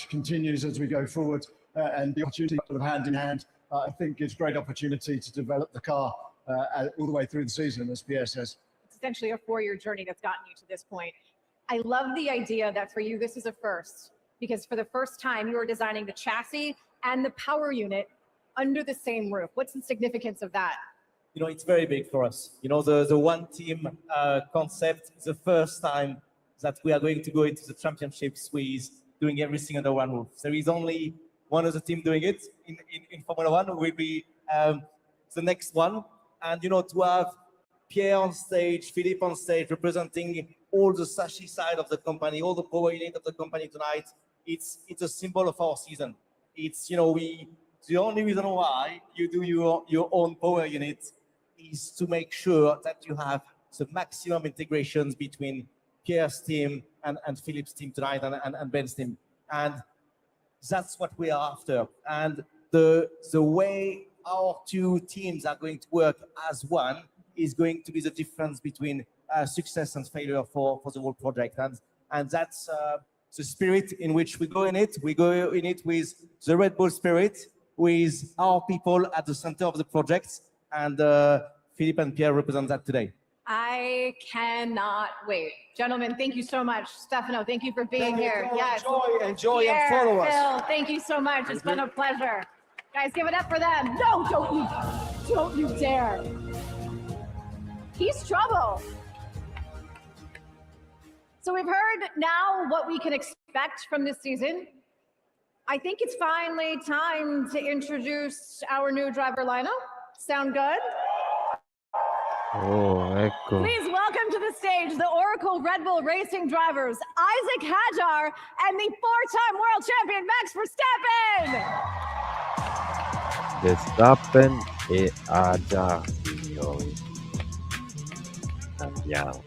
continues as we go forward. And the opportunity sort of hand in hand, I think it's a great opportunity to develop the car all the way through the season, as Pierre says. It's essentially a 4-year journey that's gotten you to this point. I love the idea that for you, this is a first, because for the first time, you are designing the chassis and the power unit under the same roof. What's the significance of that? It's very big for us. The one team concept is the first time that we are going to go into the championships with doing everything under one roof. There is only one other team doing it in Formula One, will be the next one. And, to have Pierre on stage, Philippe on stage, representing all the chassis side of the company, all the power unit of the company tonight, it's a symbol of our season. It's, the only reason why you do your own power unit is to make sure that you have the maximum integrations between Pierre's team and Philippe's team tonight and Ben's team. And that's what we are after. And the way our two teams are going to work as one is going to be the difference between success and failure for the whole project. And that's the spirit in which we go in it. We go in it with the Red Bull spirit, with our people at the center of the project. And Philippe and Pierre represent that today. I cannot wait. Gentlemen, thank you so much. Stefano, thank you for being here. Yes. Enjoy Pierre, and follow us. Phil, thank you so much. It's been a pleasure. Guys, give it up for them. No, don't you dare. He's trouble. So we've heard now what we can expect from this season. I think it's finally time to introduce our new driver lineup. Sound good? Oh, ecco. Please welcome to the stage the Oracle Red Bull Racing drivers, Isaac Hajar and the 4-time world champion, Max Verstappen. Verstappen e Hajar, signori. Andiamo.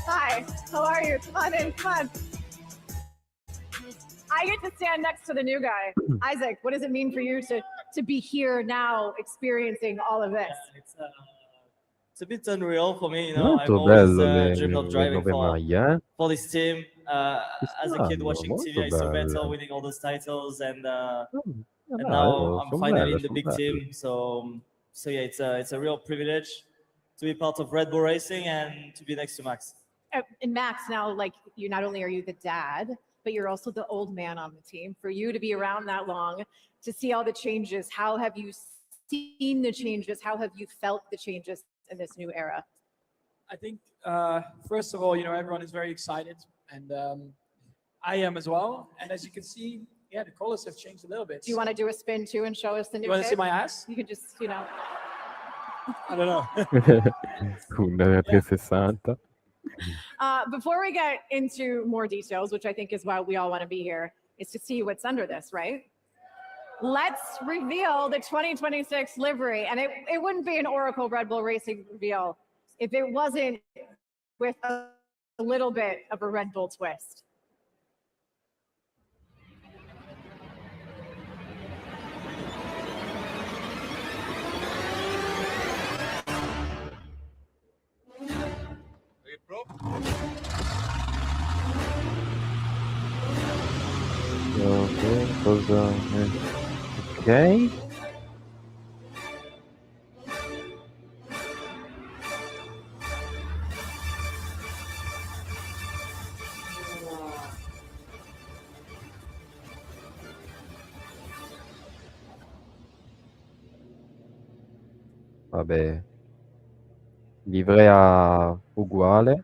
Hi, how are you? Come on in, come on. I get to stand next to the new guy. Isaac, what does it mean for you to be here now experiencing all of this? It's a bit unreal for me, I've Molto always bello dreamed of le driving nuove maglie, eh? for this team. As a kid Stanno, watching TV, molto I saw belle. Vettel winning all those titles, and Dai, now I'm sono finally belle, in the sono big belle. team. So yeah, it's a real privilege to be part of Red Bull Racing and to be next to Max. And Max, now, like, you not only are you the dad, but you're also the old man on the team. For you to be around that long, to see all the changes, how have you seen the changes? How have you felt the changes in this new era? I think, first of all, everyone is very excited, and I am as well. And as you can see, yeah, the colors have changed a little bit. Do you want to do a spin too and show us the new You want to see kit? my ass? You could just, I don't know. Un 360. Before we get into more details, which I think is why we all want to be here, is to see what's under this, right? Let's reveal the 2026 livery. And it wouldn't be an Oracle Red Bull Racing reveal if it wasn't with a little bit of a Red Bull twist. Cosa... Ok. Vabbè. Livrea uguale.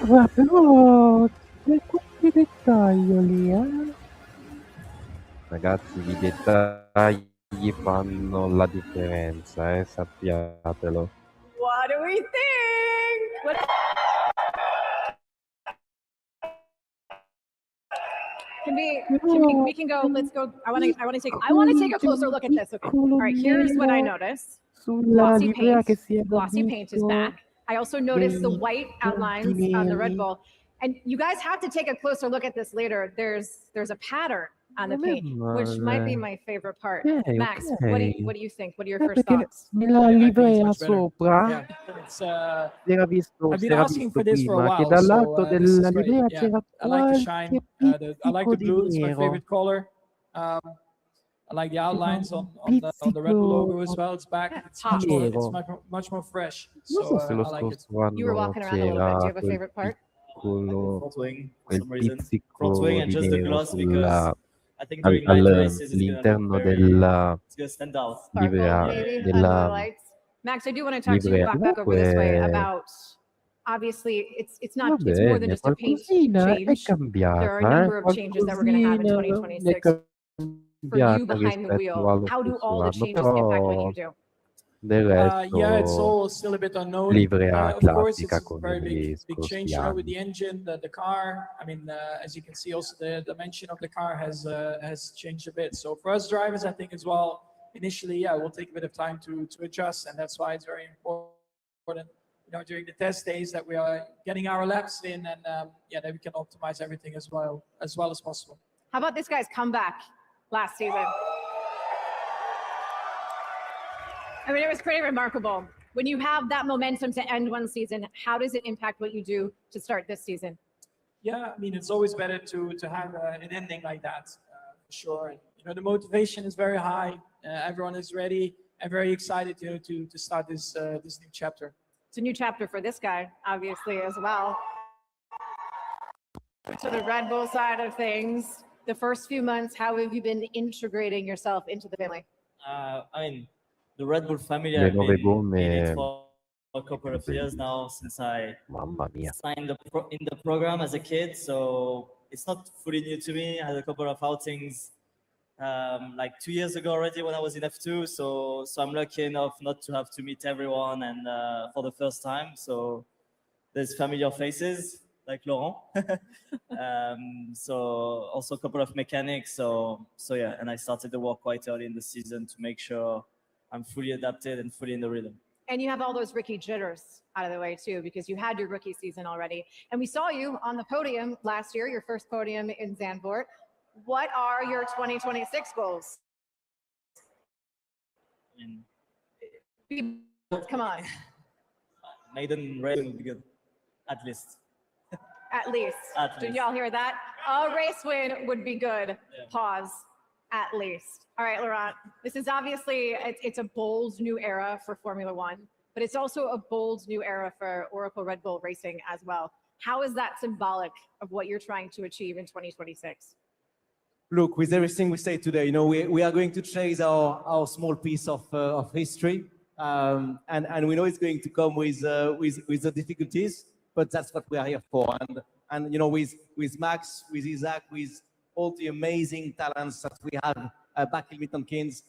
Guarda, però qualche dettaglio lì, Ragazzi, i dettagli fanno la differenza, sappiatelo. What do we think? We can go. Let's go. I want to take a closer look at this. Okay. All right. Here's what I noticed. Glossy paint is back. I also noticed the white outlines on the Red Bull. And you guys have to take a closer look at this later. There's a pattern on the paint, which might be my favorite part. Max, what do you think? What are your first thoughts? Nella livrea sopra Yeah, it's, era visto, I've si been era asking visto for this for a prima che while, dal so lato this is della great. livrea Yeah, c'era I like the qualche shine. I like the pizzico di blue. It's my nero. favorite color. I like the outlines on the Red Bull logo as well. It's back. It's much more fresh. Non so se lo I like it. scorso anno c'era quel piccolo, quel pizzico di nero all'interno della livrea Max, I do want to talk to you back over this way about, obviously, it's more than just a paint change. There are a number of changes that we're going to have in 2026. For you behind the wheel, how do all the changes impact what you do? Del resto, Yeah, it's all still a bit unknown. livrea Of course, it's classica a come very gli big scorsi change with anni. the engine, the car. I mean, as you can see, also the dimension of the car has changed a bit. So for us drivers, I think as well, initially, yeah, we'll take a bit of time to adjust, and that's why it's very important, during the test days that we are getting our laps in, and that we can optimize everything as well as possible. How about this guy's comeback last season? I mean, it was pretty remarkable. When you have that momentum to end one season, how does it impact what you do to start this season? Yeah, I mean, it's always better to have an ending like that, for sure. And, the motivation is very high. Everyone is ready and very excited, to start this new chapter. It's a new chapter for this guy, obviously, as well. To the Red Bull side of things, the first few months, how have you been integrating yourself into the family? I mean, the Red Bull family, Le uh, I've nuove been in it gomme, for a couple of years now, since I mamma mia. signed in the program as a kid. So it's not fully new to me. I had a couple of outings like 2 years ago already when I was in F2. So I'm lucky enough not to have to meet everyone and for the first time. So there's familiar faces like Laurent. So also a couple of mechanics. So yeah, and I started the work quite early in the season to make sure I'm fully adapted and fully in the rhythm. And you have all those rookie jitters out of the way too, because you had your rookie season already. And we saw you on the podium last year, your first podium in Zandvoort. What are your 2026 goals? I mean, Come on, Maiden race would be good, at least. at least. At Did least. y'all hear that? A race win would be good. Pause. At least. All right, Laurent. This is obviously it's a bold new era for Formula One, but it's also a bold new era for Oracle Red Bull Racing as well. How is that symbolic of what you're trying to achieve in 2026? Look, with everything we say today, we are going to chase our small piece of history, and we know it's going to come with the difficulties, but that's what we are here for. And with Max, with Isaac, with all the amazing talents that we have back in Milton Keynes,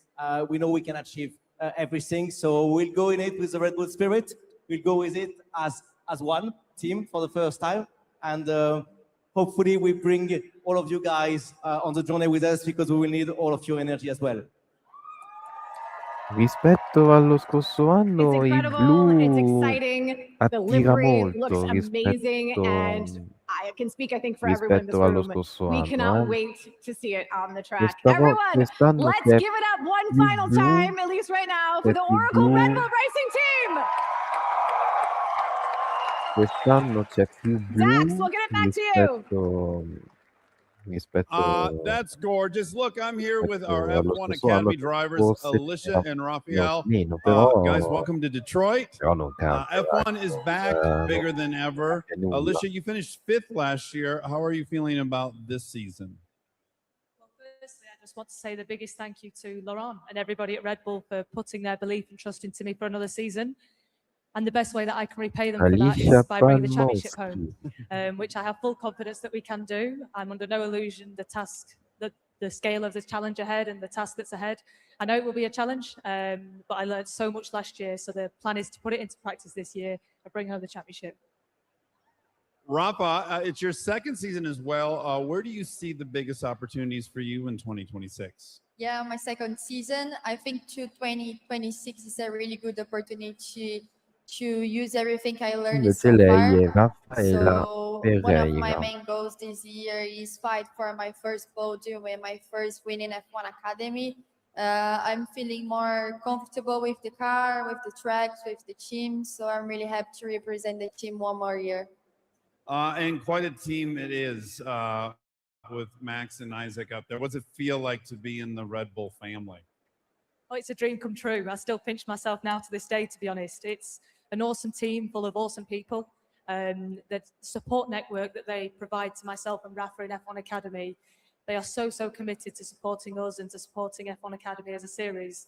we know we can achieve everything. So we'll go in it with the Red Bull spirit. We'll go with it as one team for the first time, and hopefully we bring all of you guys on the journey with us, because we will need all of your energy as well. Rispetto allo scorso anno, i It's blu exciting. The attira livery looks molto amazing, and I can speak, I think, for everyone in this rispetto allo room. scorso We anno. cannot wait to see it on the track. Quest'anno Everyone, let's c'è give it up one più final blu, time, at least right now, for c'è the più Oracle Red blu. Bull Racing Team. Quest'anno c'è più blu Dax, we'll get it back to you. rispetto That's gorgeous. Look, I'm here with our allo F1 scorso anno, Academy drivers, forse Alicia and Raphael. meno, però, Guys, welcome to Detroit. però non tanto. F1 is back bigger than ever. nulla. Alicia, you finished 5th last year. How are you feeling about this season? Well, firstly, I just want to say the biggest thank you to Laurent and everybody at Red Bull for putting their belief and trust into me for another season. And the best way that I can repay them for that Alicia is by bringing the championship Palmowski. home, which I have full confidence that we can do. I'm under no illusion the scale of the challenge ahead and the task that's ahead. I know it will be a challenge, but I learned so much last year. So the plan is to put it into practice this year and bring home the championship. Rafa, it's your second season as well. Where do you see the biggest opportunities for you in 2026? Yeah, my second season. I think 2026 is a really good opportunity to use everything I learned Invece so lei è far. Raffaella So one of my Pereira. main goals this year is fight for my first podium and my first win in F1 Academy. I'm feeling more comfortable with the car, with the tracks, with the team. So I'm really happy to represent the team one more year. And quite a team it is with Max and Isaac up there. What's it feel like to be in the Red Bull family? Oh, it's a dream come true. I still pinch myself now to this day, to be honest. It's an awesome team full of awesome people. The support network that they provide to myself and Rafa in F1 Academy, they are so committed to supporting us and to supporting F1 Academy as a series.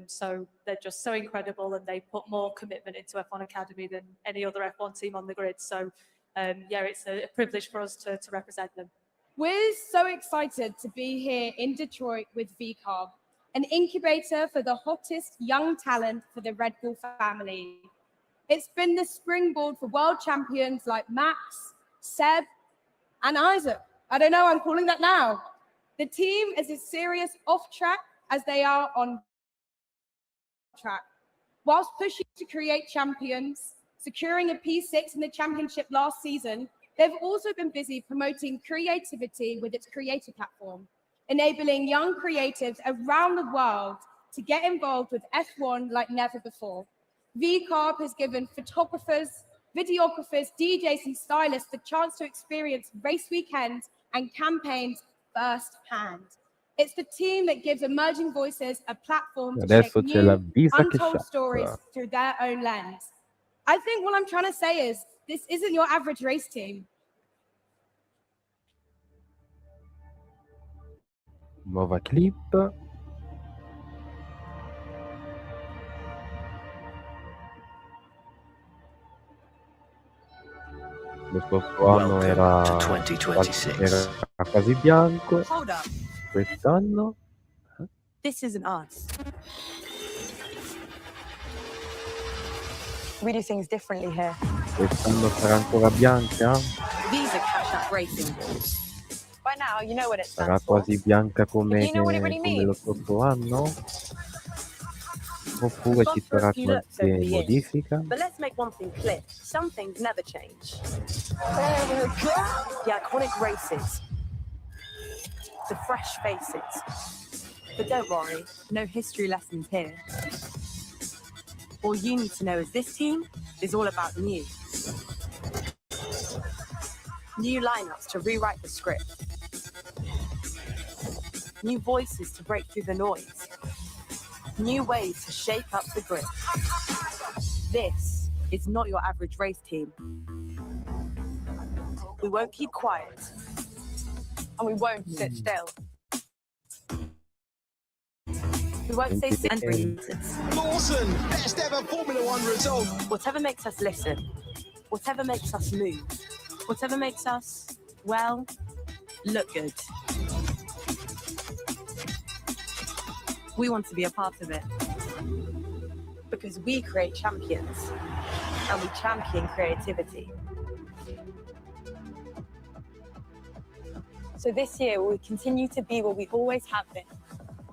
So they're just so incredible, and they put more commitment into F1 Academy than any other F1 team on the grid. So yeah, it's a privilege for us to represent them. We're so excited to be here in Detroit with VCarb, an incubator for the hottest young talent for the Red Bull family. It's been the springboard for world champions like Max, Seb, and Isaac. I don't know, I'm calling that now. The team is as serious off track as they are on track. Whilst pushing to create champions, securing a P6 in the championship last season, they've also been busy promoting creativity with its creator platform, enabling young creatives around the world to get involved with F1 like never before. VCarb has given photographers, videographers, DJs, and stylists the chance to experience race weekends and campaigns firsthand. It's the team that gives emerging voices a platform to Adesso share c'è la new, untold Visacashapp. stories through their own lens. I think what I'm trying to say is this isn't your average race team. Nuova clip. Lo scorso anno era quasi bianco. Hold up. Quest'anno This isn't us. We do things differently here. quest'anno sarà ancora bianca? Visacashapp racing. By now, you know what it Sarà stands for. quasi bianca come, You know what it really come lo means? scorso anno? Oppure ci sarà qualche modifica? But let's make one thing clear. Some things never change. The iconic races. The fresh faces. But don't worry, no history lessons here. All you need to know is this team is all about new. New lineups to rewrite the script. New voices to break through the noise. New ways to shake up the grid. This is not your average race team. We won't keep quiet. And we won't sit still. We won't say sit and breathe. Lawson, best ever Formula One result. Whatever makes us listen, whatever makes us move, whatever makes us, well, look good. We want to be a part of it. Because we create champions. And we champion creativity. So this year, we continue to be what we always have been,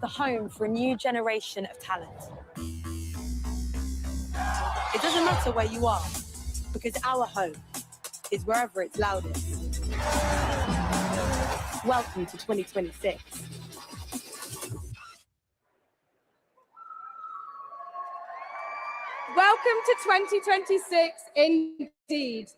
the home for a new generation of talent. It doesn't matter where you are, because our home is wherever it's loudest. Welcome to 2026. Welcome to 2026 indeed.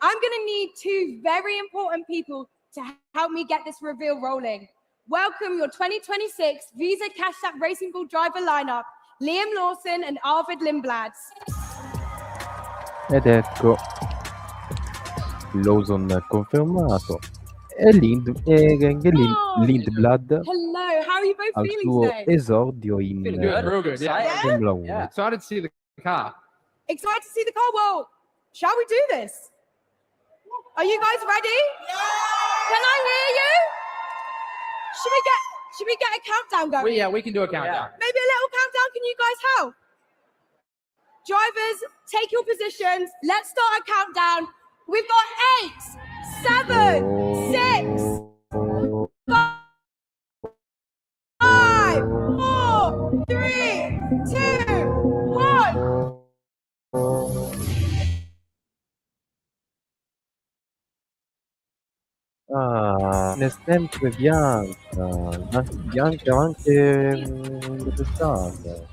I'm going to need two very important people to help me get this reveal rolling. Welcome your 2026 Visacashapp Racing Bull driver lineup, Liam Lawson and Arvid Lindblad. Ed ecco, Lawson confermato e Lindblad Hello, how are you both al feeling suo today? esordio in Feeling good, real good, yeah. Formula 1. Yeah. Excited to see the car. Excited to see the car? Well, shall we do this? Are you guys ready? Can I hear you? Should we get a countdown going? We can do a countdown. Maybe a little countdown. Can you guys help? Drivers, take your positions. Let's start a countdown. We've got 8, 7, 6, 5, 4, 3, 2, 1. Ah, è sempre bianca, bianca anche quest'anno.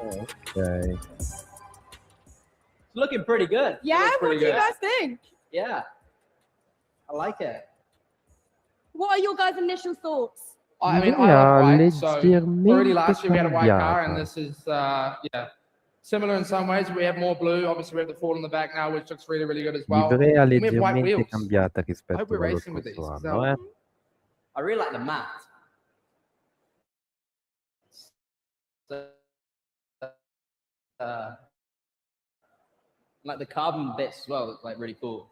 Ok. It's looking pretty good. Yeah, what do you guys think? Yeah, I like it. What are your guys' initial thoughts? I mean, Lui I ha love white, so leggermente already last year we had a white car, and cambiata. this is, yeah, similar in some ways. We have more blue. Obviously, we have the Ford on the back now, which looks really, really good as well. Livrea And we have white leggermente wheels. cambiata I rispetto hope we're allo racing with these. scorso anno, I really like the matte. Like the carbon bits as well, it's like really cool.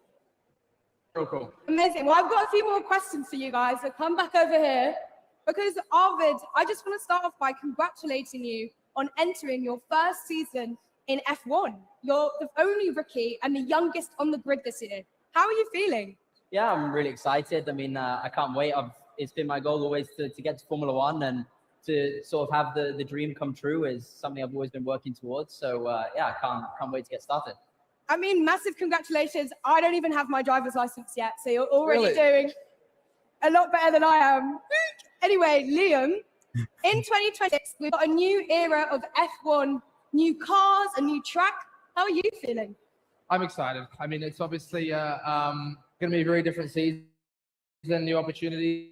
Real cool. Amazing. Well, I've got a few more questions for you guys. So come back over here. Because Arvid, I just want to start off by congratulating you on entering your first season in F1. You're the only rookie and the youngest on the grid this year. How are you feeling? Yeah, I'm really excited. I mean, I can't wait. It's been my goal always to get to Formula One, and to sort of have the dream come true is something I've always been working towards. So yeah, I can't wait to get started. I mean, massive congratulations. I don't even have my driver's license yet, so you're already Really? doing a lot better than I am. Anyway, Liam, in 2026, we've got a new era of F1, new cars, a new track. How are you feeling? I'm excited. I mean, it's obviously going to be a very different season, new opportunities.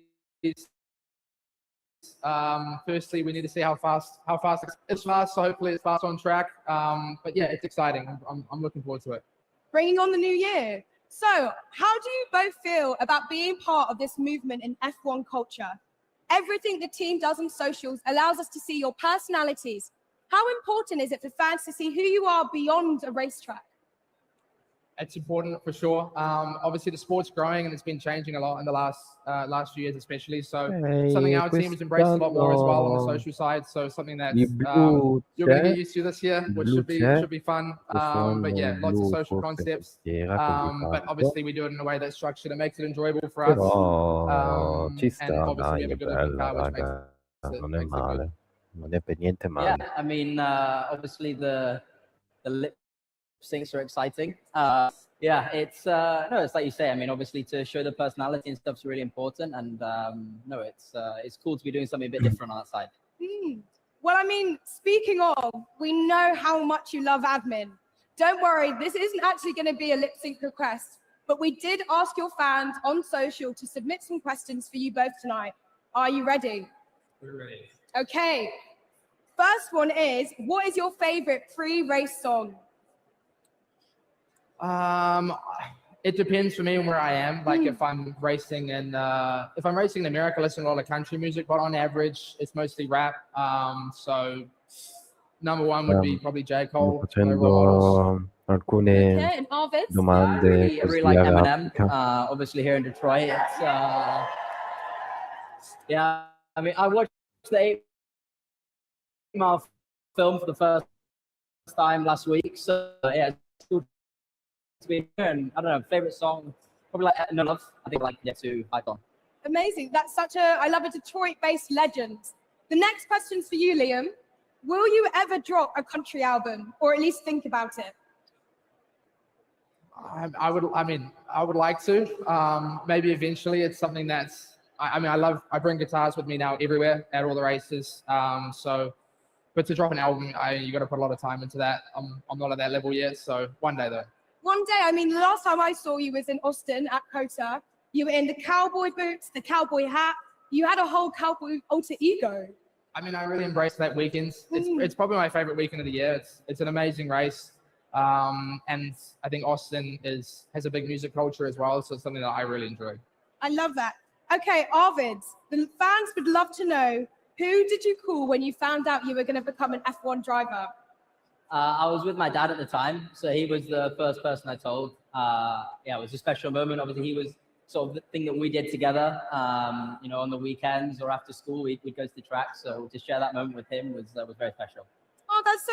Firstly, we need to see how fast it's fast. So hopefully it's fast on track. But yeah, it's exciting. I'm looking forward to it. Bringing on the new year. So, how do you both feel about being part of this movement in F1 culture? Everything the team does on socials allows us to see your personalities. How important is it for fans to see who you are beyond a racetrack? It's important for sure. Obviously, the sport's growing and it's been changing a lot in the last few years, especially. So something our team has embraced a lot more as well on the social side. So something that Il blu you're going to c'è, get used to this year, which blu should be fun. But yeah, lots of social concepts. But obviously, we do it in a way that's structured. It makes it enjoyable for us. Però ci And sta, obviously, we dai, have è a good looking bella, car, which raga. makes Non è it good. male. Non è per niente Yeah, male. I mean, obviously the lip syncs are exciting. Yeah, it's no, it's like you say. I mean, obviously to show the personality and stuff is really important, and no, it's cool to be doing something a bit different on that side. Well, I mean, speaking of, we know how much you love admin. Don't worry, this isn't actually going to be a lip sync request, but we did ask your fans on social to submit some questions for you both tonight. Are you ready? We're ready. Okay. First one is, what is your favorite pre-race song? It depends for me on where I am. Like if I'm racing in America, I listen to a lot of country music, but on average, it's mostly rap. So number one would be probably J. Cole. Facendo alcune Okay, and Arvid? domande I really così like a Eminem. raffica. Obviously here in Detroit, it's yeah. I mean, I watched the 8 Mile film for the first time last week, so yeah, it's cool to be here. And I don't know, favorite song, probably like No Love. I think like Get to Icon. Amazing. That's I love a Detroit-based legend. The next question's for you, Liam. Will you ever drop a country album, or at least think about it? I would like to. Maybe eventually. It's something that's. I bring guitars with me now everywhere at all the races. But to drop an album, you got to put a lot of time into that. I'm not at that level yet. So one day though. One day. I mean, the last time I saw you was in Austin at COTA. You were in the cowboy boots, the cowboy hat. You had a whole cowboy alter ego. I mean, I really embraced that weekend. It's probably my favorite weekend of the year. It's an amazing race. And I think Austin has a big music culture as well. So it's something that I really enjoy. I love that. Okay, Arvid, the fans would love to know, who did you call when you found out you were going to become an F1 driver? I was with my dad at the time, so he was the first person I told. Yeah, it was a special moment. Obviously, he was sort of the thing that we did together. On the weekends or after school, we'd go to the track. So to share that moment with him was very special. Oh, that's so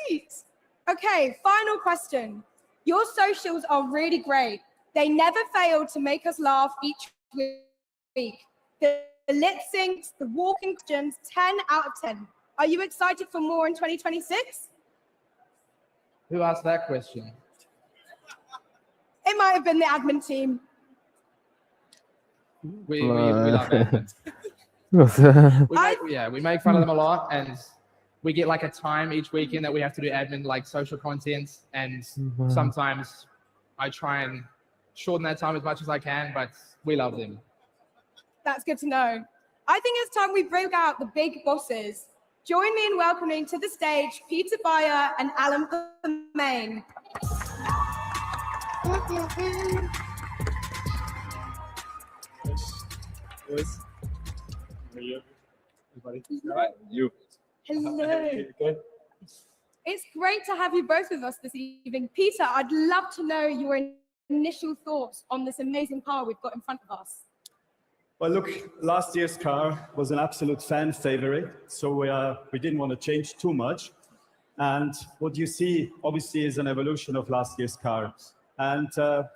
sweet. Okay, final question. Your socials are really great. They never fail to make us laugh each week. The lip syncs, the walking questions, 10 out of 10. Are you excited for more in 2026? Who asked that question? It might have been the admin team. We love admin. We make fun of them a lot, and we get like a time each weekend that we have to do admin, like social content, and sometimes I try and shorten that time as much as I can, but we love them. That's good to know. I think it's time we bring out the big bosses. Join me in welcoming to the stage Peter Bayer and Alan Permain. Boys, how are you? Everybody, all right? You. Hello. Good. It's great to have you both with us this evening. Peter, I'd love to know your initial thoughts on this amazing car we've got in front of us. Well, look, last year's car was an absolute fan favorite, so we didn't want to change too much. And what you see, obviously, is an evolution of last year's car. And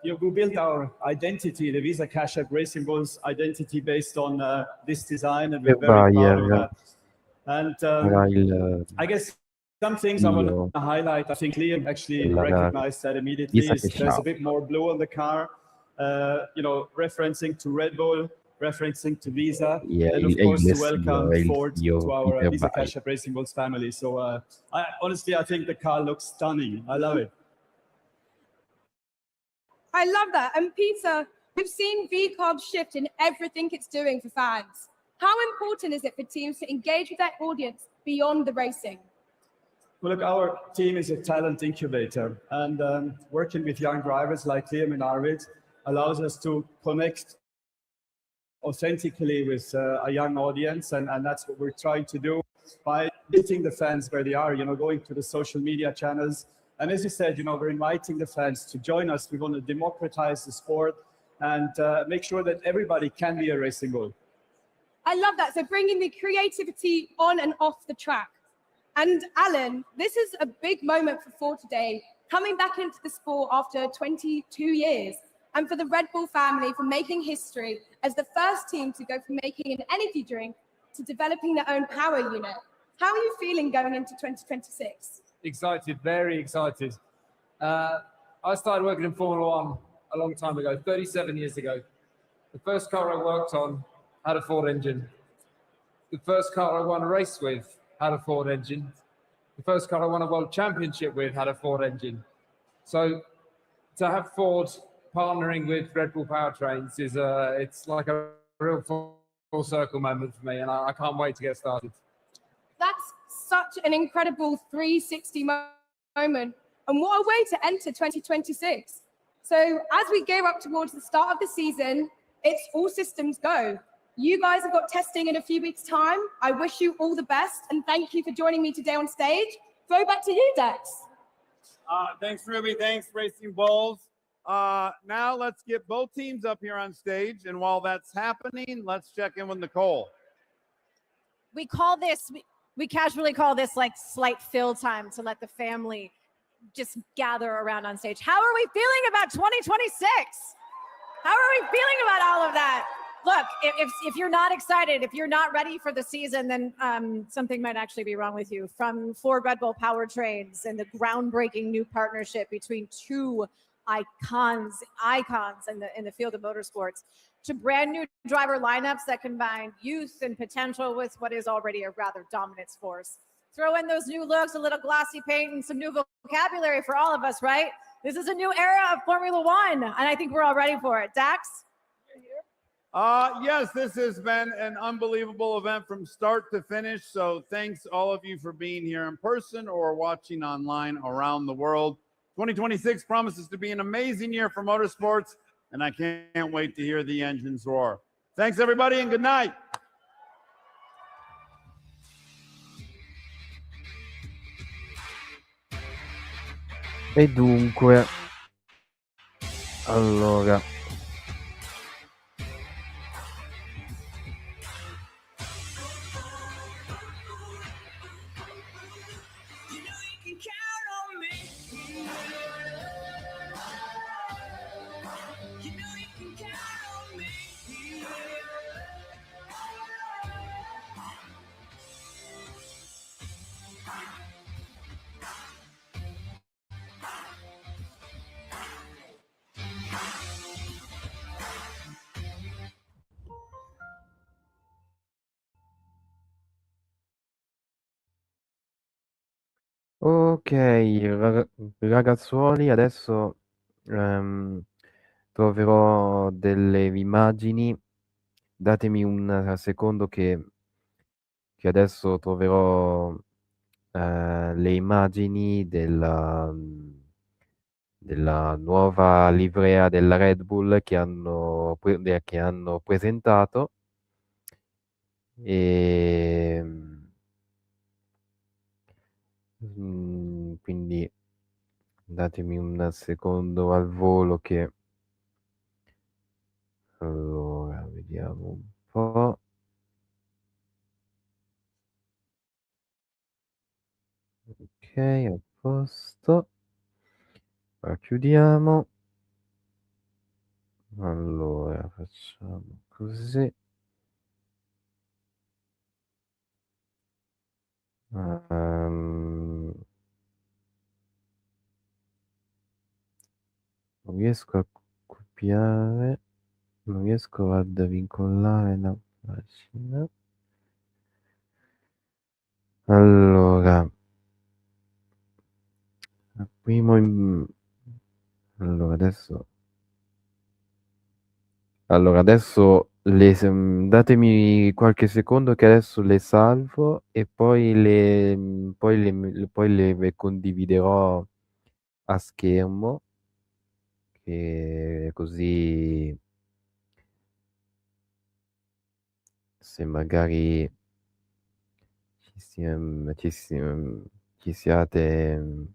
we built our identity, the Visacashapp Racing Bulls identity, based on this design, and we're very proud of that. And I guess some things I want to highlight. I think Liam actually recognized that immediately. There's a bit more blue on the car, referencing to Red Bull, referencing to Visa, and of course to welcome Ford to our Visacashapp Racing Bulls family. So honestly, I think the car looks stunning. I love it. I love that. And Peter, we've seen VCARB shift in everything it's doing for fans. How important is it for teams to engage with their audience beyond the racing? Well, look, our team is a talent incubator, and working with young drivers like Liam and Arvid allows us to connect authentically with a young audience, and that's what we're trying to do by meeting the fans where they are, going to the social media channels. And as you said, we're inviting the fans to join us. We want to democratize the sport and make sure that everybody can be a racing bull. I love that. So bringing the creativity on and off the track. And Alan, this is a big moment for Ford today, coming back into the sport after 22 years, and for the Red Bull family for making history as the first team to go from making an energy drink to developing their own power unit. How are you feeling going into 2026? Excited, very excited. I started working in Formula One a long time ago, 37 years ago. The first car I worked on had a Ford engine. The first car I won a race with had a Ford engine. The first car I won a world championship with had a Ford engine. So to have Ford partnering with Red Bull powertrains is it's like a real full circle moment for me, and I can't wait to get started. That's such an incredible 360 moment, and what a way to enter 2026. So as we gear up towards the start of the season, it's all systems go. You guys have got testing in a few weeks' time. I wish you all the best, and thank you for joining me today on stage. Throw back to you, Dex. Thanks, Ruby. Thanks, Racing Bulls. Now let's get both teams up here on stage, and while that's happening, let's check in with Nicole. We call this, we casually call this like slight fill time to let the family just gather around on stage. How are we feeling about 2026? How are we feeling about all of that? Look, if you're not excited, if you're not ready for the season, then something might actually be wrong with you. From Ford Red Bull powertrains and the groundbreaking new partnership between two icons in the field of motorsports, to brand new driver lineups that combine youth and potential with what is already a rather dominant force. Throw in those new looks, a little glossy paint, and some new vocabulary for all of us, right? This is a new era of Formula One, and I think we're all ready for it. Dax? Yes, this has been an unbelievable event from start to finish. So thanks all of you for being here in person or watching online around the world. 2026 promises to be an amazing year for motorsports, and I can't wait to hear the engines roar. Thanks, everybody, and good night. E dunque, allora, ok, ragazzuoli, adesso troverò delle immagini. Datemi un secondo che adesso troverò le immagini della nuova livrea della Red Bull che hanno presentato. Quindi datemi un secondo al volo che allora vediamo un po'. Ok, a posto. La chiudiamo. Allora facciamo così. Non riesco a copiare, non riesco ad vincolare la pagina. Allora, allora adesso datemi qualche secondo che adesso le salvo e poi le condividerò a schermo, che così se magari ci siate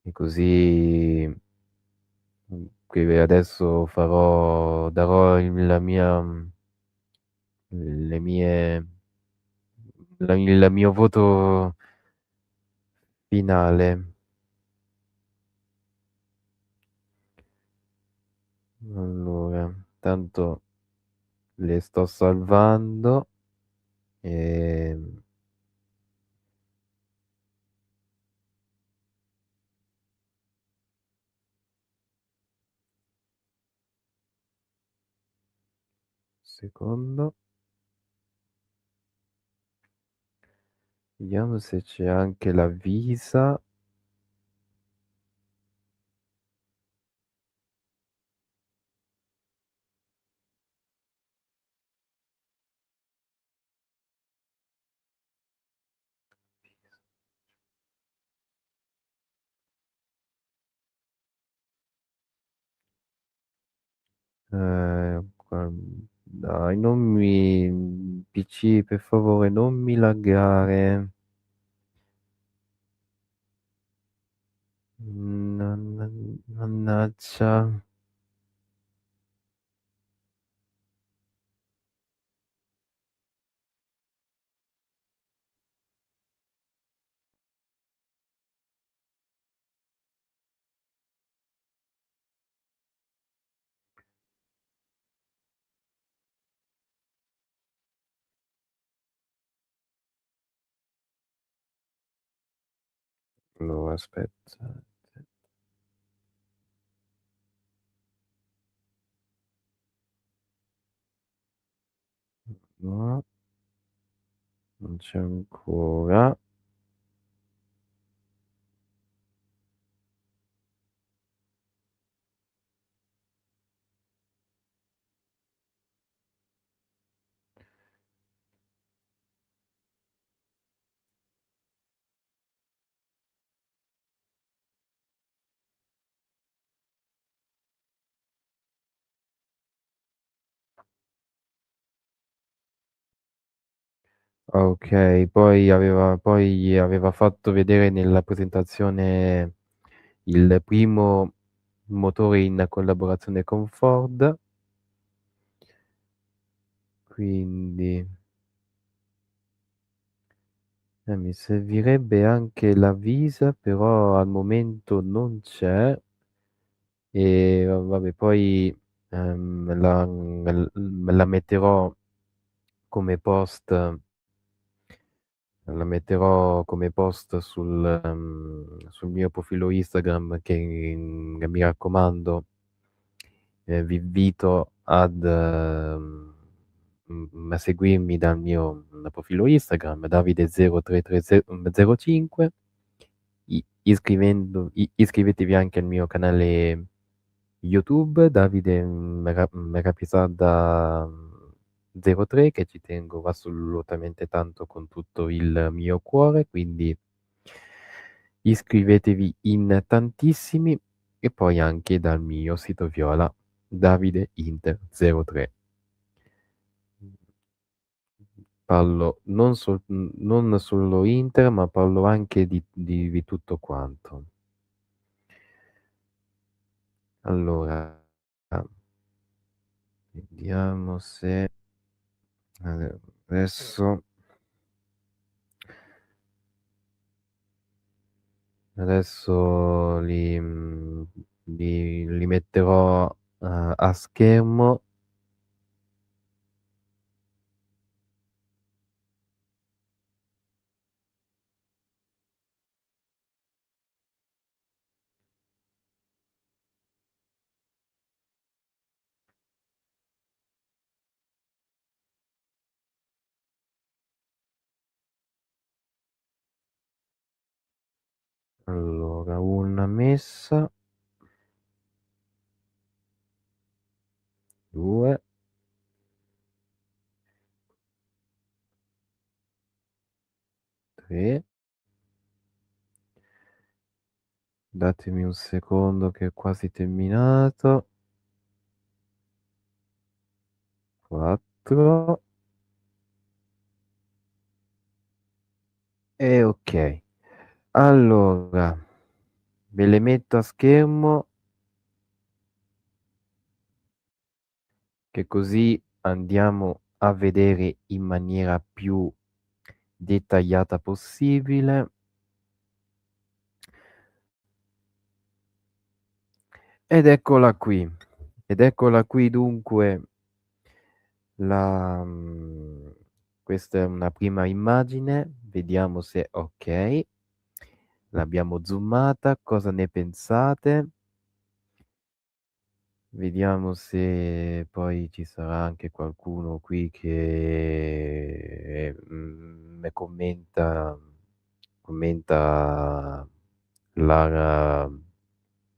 e così che adesso darò le mie, il mio voto finale. Allora, tanto le sto salvando. Secondo. Vediamo se c'è anche la Visa. Dai, non mi... PC, per favore, non mi laggare. Mannaggia. Allora, aspetta. No, non c'è ancora. Ok, poi aveva fatto vedere nella presentazione il primo motore in collaborazione con Ford. Quindi mi servirebbe anche la Visa, però al momento non c'è. E vabbè, poi me la metterò come post. La metterò come post sul mio profilo Instagram che mi raccomando, vi invito a seguirmi dal mio profilo Instagram Davide03305, iscrivetevi anche al mio canale YouTube Davide Merapisada 03, che ci tengo assolutamente tanto con tutto il mio cuore, quindi iscrivetevi in tantissimi, e poi anche dal mio sito viola Davide Inter 03. Parlo non solo Inter, ma parlo anche di tutto quanto. Allora, vediamo se adesso li metterò a schermo. Allora, una messa, 2, 3. Datemi un secondo che è quasi terminato. 4. E ok. Allora, ve le metto a schermo, che così andiamo a vedere in maniera più dettagliata possibile. Ed eccola qui. Dunque questa è una prima immagine, vediamo se ok. L'abbiamo zoomata, cosa ne pensate? Vediamo se poi ci sarà anche qualcuno qui che commenta commenta la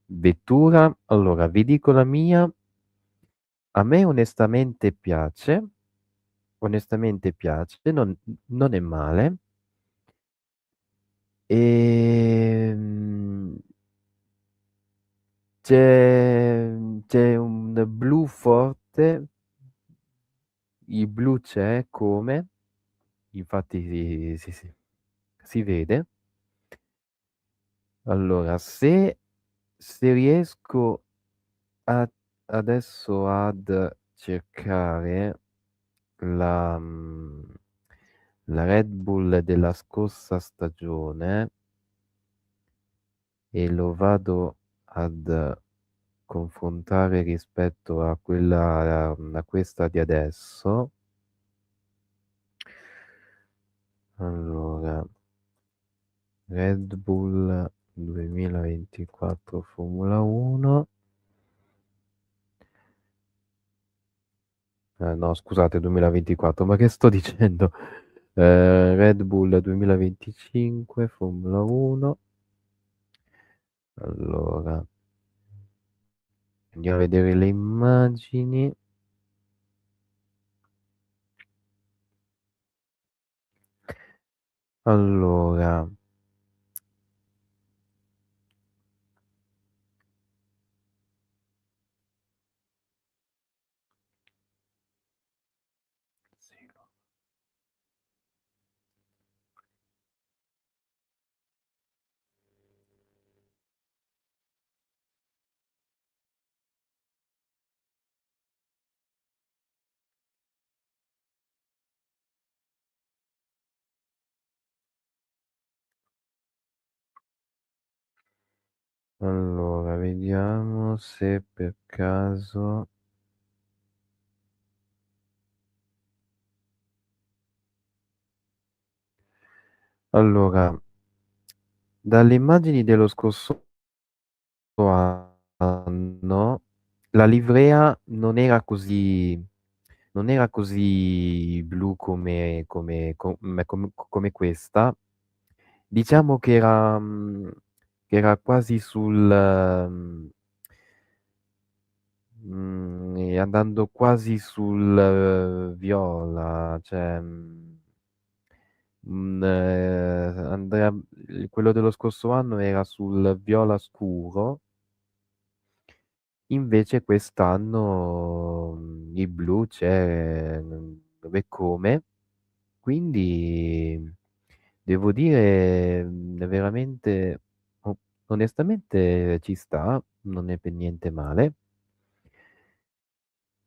vettura. Allora, vi dico la mia. A me onestamente piace, non è male. Ehm, c'è un blu forte, il blu c'è come, infatti si vede. Allora, se riesco adesso ad cercare la, la Red Bull della scorsa stagione e lo vado ad confrontare rispetto a quella, a questa di adesso. Allora, Red Bull 2024 Formula 1. No, scusate, 2024, ma che sto dicendo? Red Bull 2025 Formula 1. Allora, andiamo a vedere le immagini. Allora, allora, vediamo se per caso... Allora, dalle immagini dello scorso anno, la livrea non era così blu come questa. Diciamo che era quasi andando quasi sul viola, cioè quello dello scorso anno era sul viola scuro, invece quest'anno il blu c'è dove come, quindi devo dire veramente, onestamente ci sta, non è per niente male.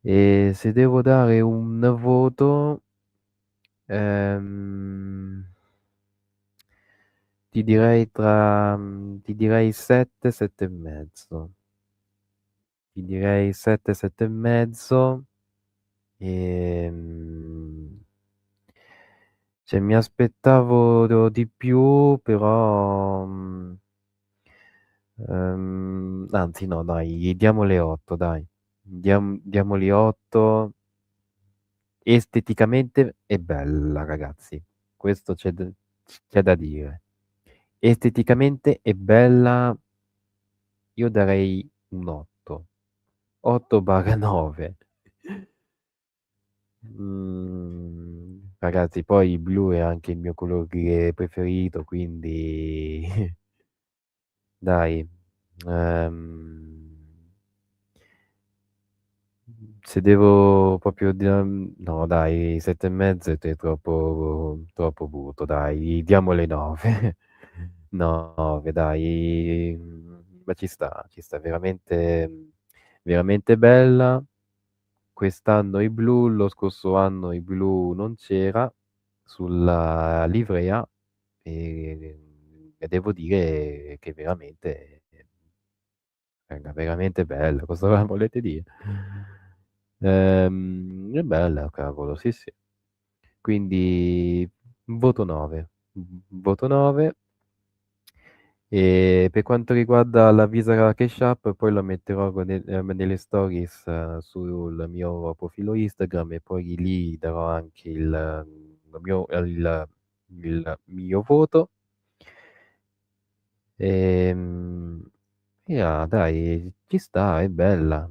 E se devo dare un voto, ti direi 7, 7 e mezzo. Ti direi 7, 7 e mezzo. Cioè, mi aspettavo di più, però, anzi no, dai, diamole 8, dai. Diamoli 8. Esteticamente è bella, ragazzi. Questo c'è da dire. Esteticamente è bella, io darei un 8. 8/9. Ragazzi, poi il blu è anche il mio colore preferito, quindi dai, se devo proprio no dai, 7 e mezzo è troppo brutto, dai, diamole 9. 9 dai, ma ci sta veramente, veramente bella. Quest'anno i blu, lo scorso anno i blu non c'era sulla livrea e devo dire che veramente bella. Cosa volete dire? È bella, cavolo, sì, sì. Quindi voto 9. Voto 9. E per quanto riguarda la Visacashapp, poi la metterò nelle stories sul mio profilo Instagram e poi lì darò anche il mio voto. Dai, ci sta, è bella.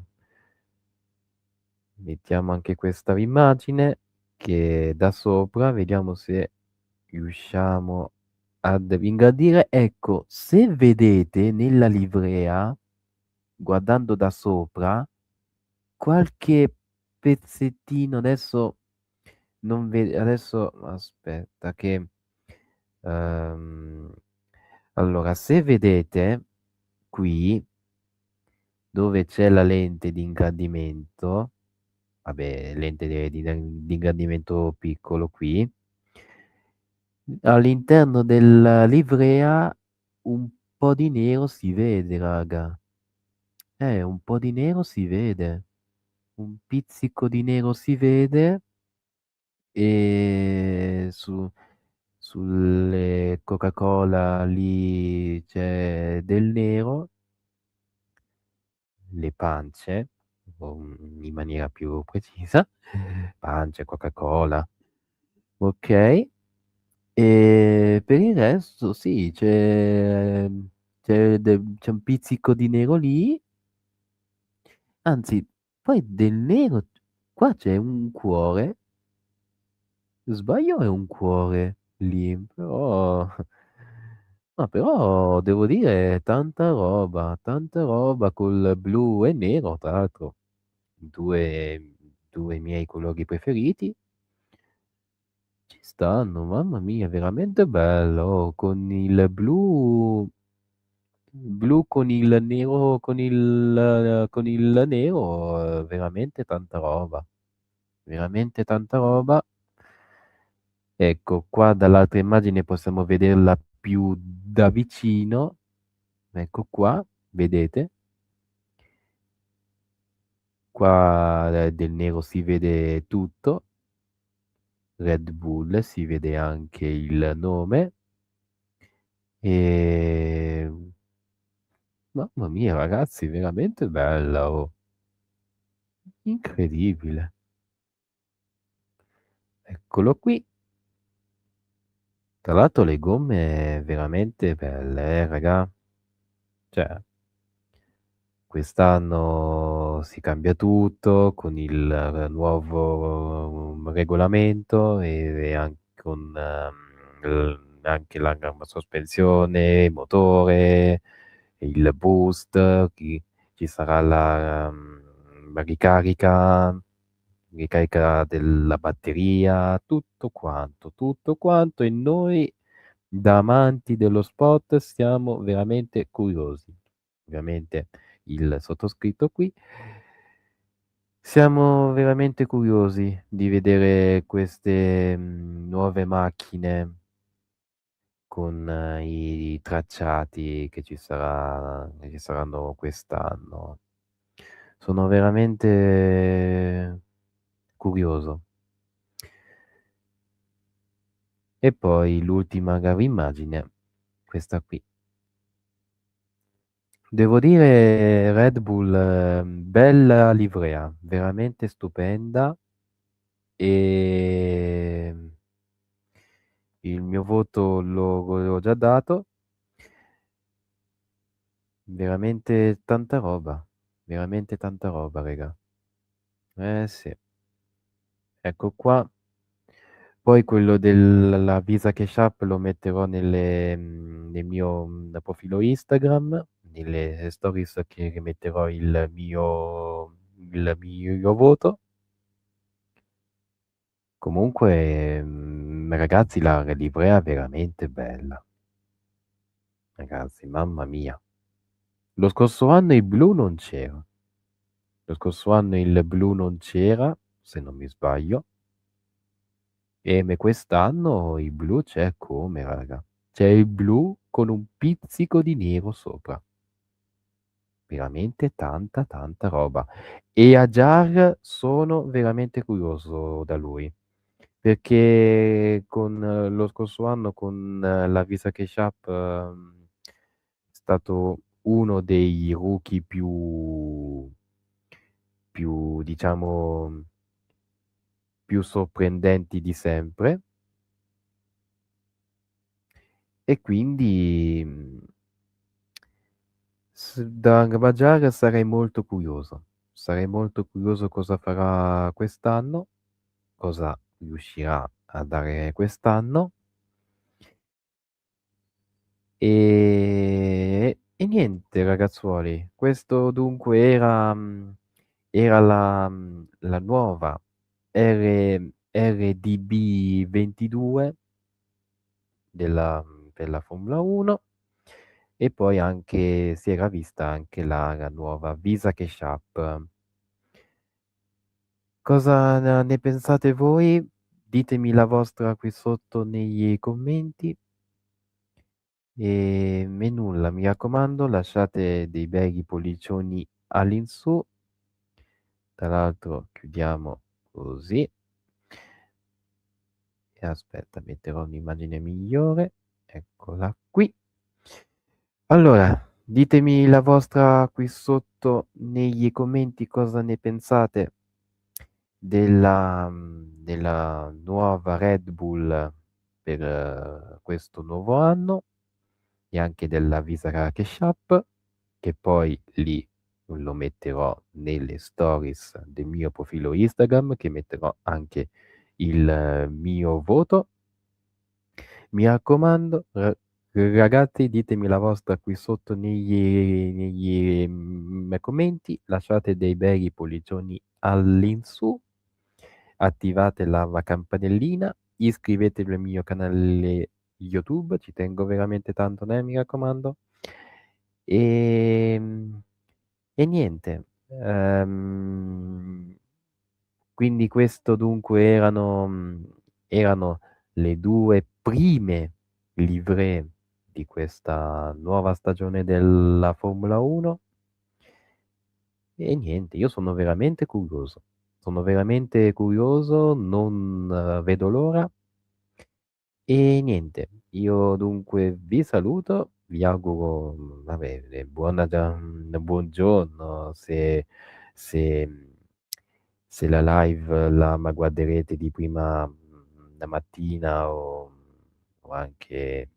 Mettiamo anche questa immagine che da sopra, vediamo se riusciamo ad ingrandire. Ecco, se vedete nella livrea, guardando da sopra, qualche pezzettino, adesso non vedo, adesso aspetta che, ehm, allora, se vedete qui, dove c'è la lente di ingrandimento, vabbè, lente di ingrandimento piccolo qui, all'interno della livrea un po' di nero si vede, raga. Un po' di nero si vede. Un pizzico di nero si vede e sulle Coca-Cola lì c'è del nero, le pance, in maniera più precisa, pance, Coca-Cola, ok? E per il resto sì, c'è un pizzico di nero lì, anzi, poi del nero, qua c'è un cuore, sbaglio è un cuore lì, però, no, però devo dire tanta roba col blu e nero, tra l'altro, due miei colori preferiti. Ci stanno, mamma mia, veramente bello, con il blu con il nero, veramente tanta roba. Ecco, qua dall'altra immagine possiamo vederla più da vicino. Ecco qua, vedete? Qua del nero si vede tutto. Red Bull, si vede anche il nome. E mamma mia, ragazzi, veramente bella, oh. Incredibile. Eccolo qui. Tra l'altro le gomme veramente belle, raga. Cioè, quest'anno si cambia tutto con il nuovo regolamento e anche con anche la sospensione, il motore, il boost, ci sarà la ricarica della batteria, tutto quanto e noi da amanti dello sport siamo veramente curiosi. Ovviamente il sottoscritto qui. Siamo veramente curiosi di vedere queste nuove macchine con i tracciati che ci saranno quest'anno. Sono veramente curioso. E poi l'ultima immagine, questa qui. Devo dire Red Bull, bella livrea, veramente stupenda. E il mio voto l'ho già dato. Veramente tanta roba, raga. Sì. Ecco qua. Poi quello della Visacashapp lo metterò nel mio profilo Instagram, nelle stories che metterò il mio voto. Comunque, ragazzi, la livrea è veramente bella. Ragazzi, mamma mia. Lo scorso anno il blu non c'era. Lo scorso anno il blu non c'era, se non mi sbaglio. E quest'anno il blu c'è come, raga? C'è il blu con un pizzico di nero sopra. Veramente tanta roba. E a Jar sono veramente curioso da lui. Perché con lo scorso anno con la Visacashapp è stato uno dei rookie più diciamo più sorprendenti di sempre. E quindi Da Bajar sarei molto curioso. Sarei molto curioso cosa farà quest'anno, cosa riuscirà a dare quest'anno. E niente ragazzuoli, questo dunque era la nuova RDB22 per la Formula 1 e poi anche si era vista anche la nuova Visacashapp. Cosa ne pensate voi? Ditemi la vostra qui sotto nei commenti. E nulla, mi raccomando, lasciate dei bei pollicioni all'insù. Tra l'altro chiudiamo così. E aspetta, metterò un'immagine migliore. Eccola qui. Allora, ditemi la vostra qui sotto nei commenti cosa ne pensate della nuova Red Bull per questo nuovo anno e anche della Visacashapp, che poi lì lo metterò nelle stories del mio profilo Instagram, che metterò anche il mio voto. Mi raccomando, ragazzi, ditemi la vostra qui sotto negli commenti, lasciate dei bei pollicioni all'insù, attivate la campanellina, iscrivetevi al mio canale YouTube, ci tengo veramente tanto, mi raccomando. E, e niente, quindi questo dunque erano le due prime livree di questa nuova stagione della Formula 1. E niente, io sono veramente curioso, non vedo l'ora. E niente, io dunque vi saluto, vi auguro, vabbè, buongiorno se, se la live la guarderete di prima la mattina o anche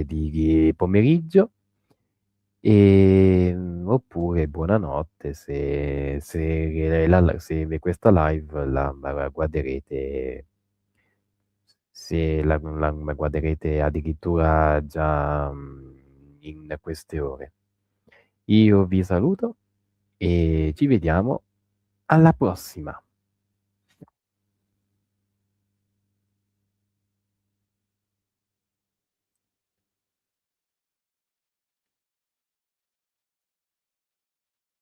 di pomeriggio. Oppure buonanotte se questa live la guarderete, se la guarderete addirittura già in queste ore. Io vi saluto e ci vediamo alla prossima.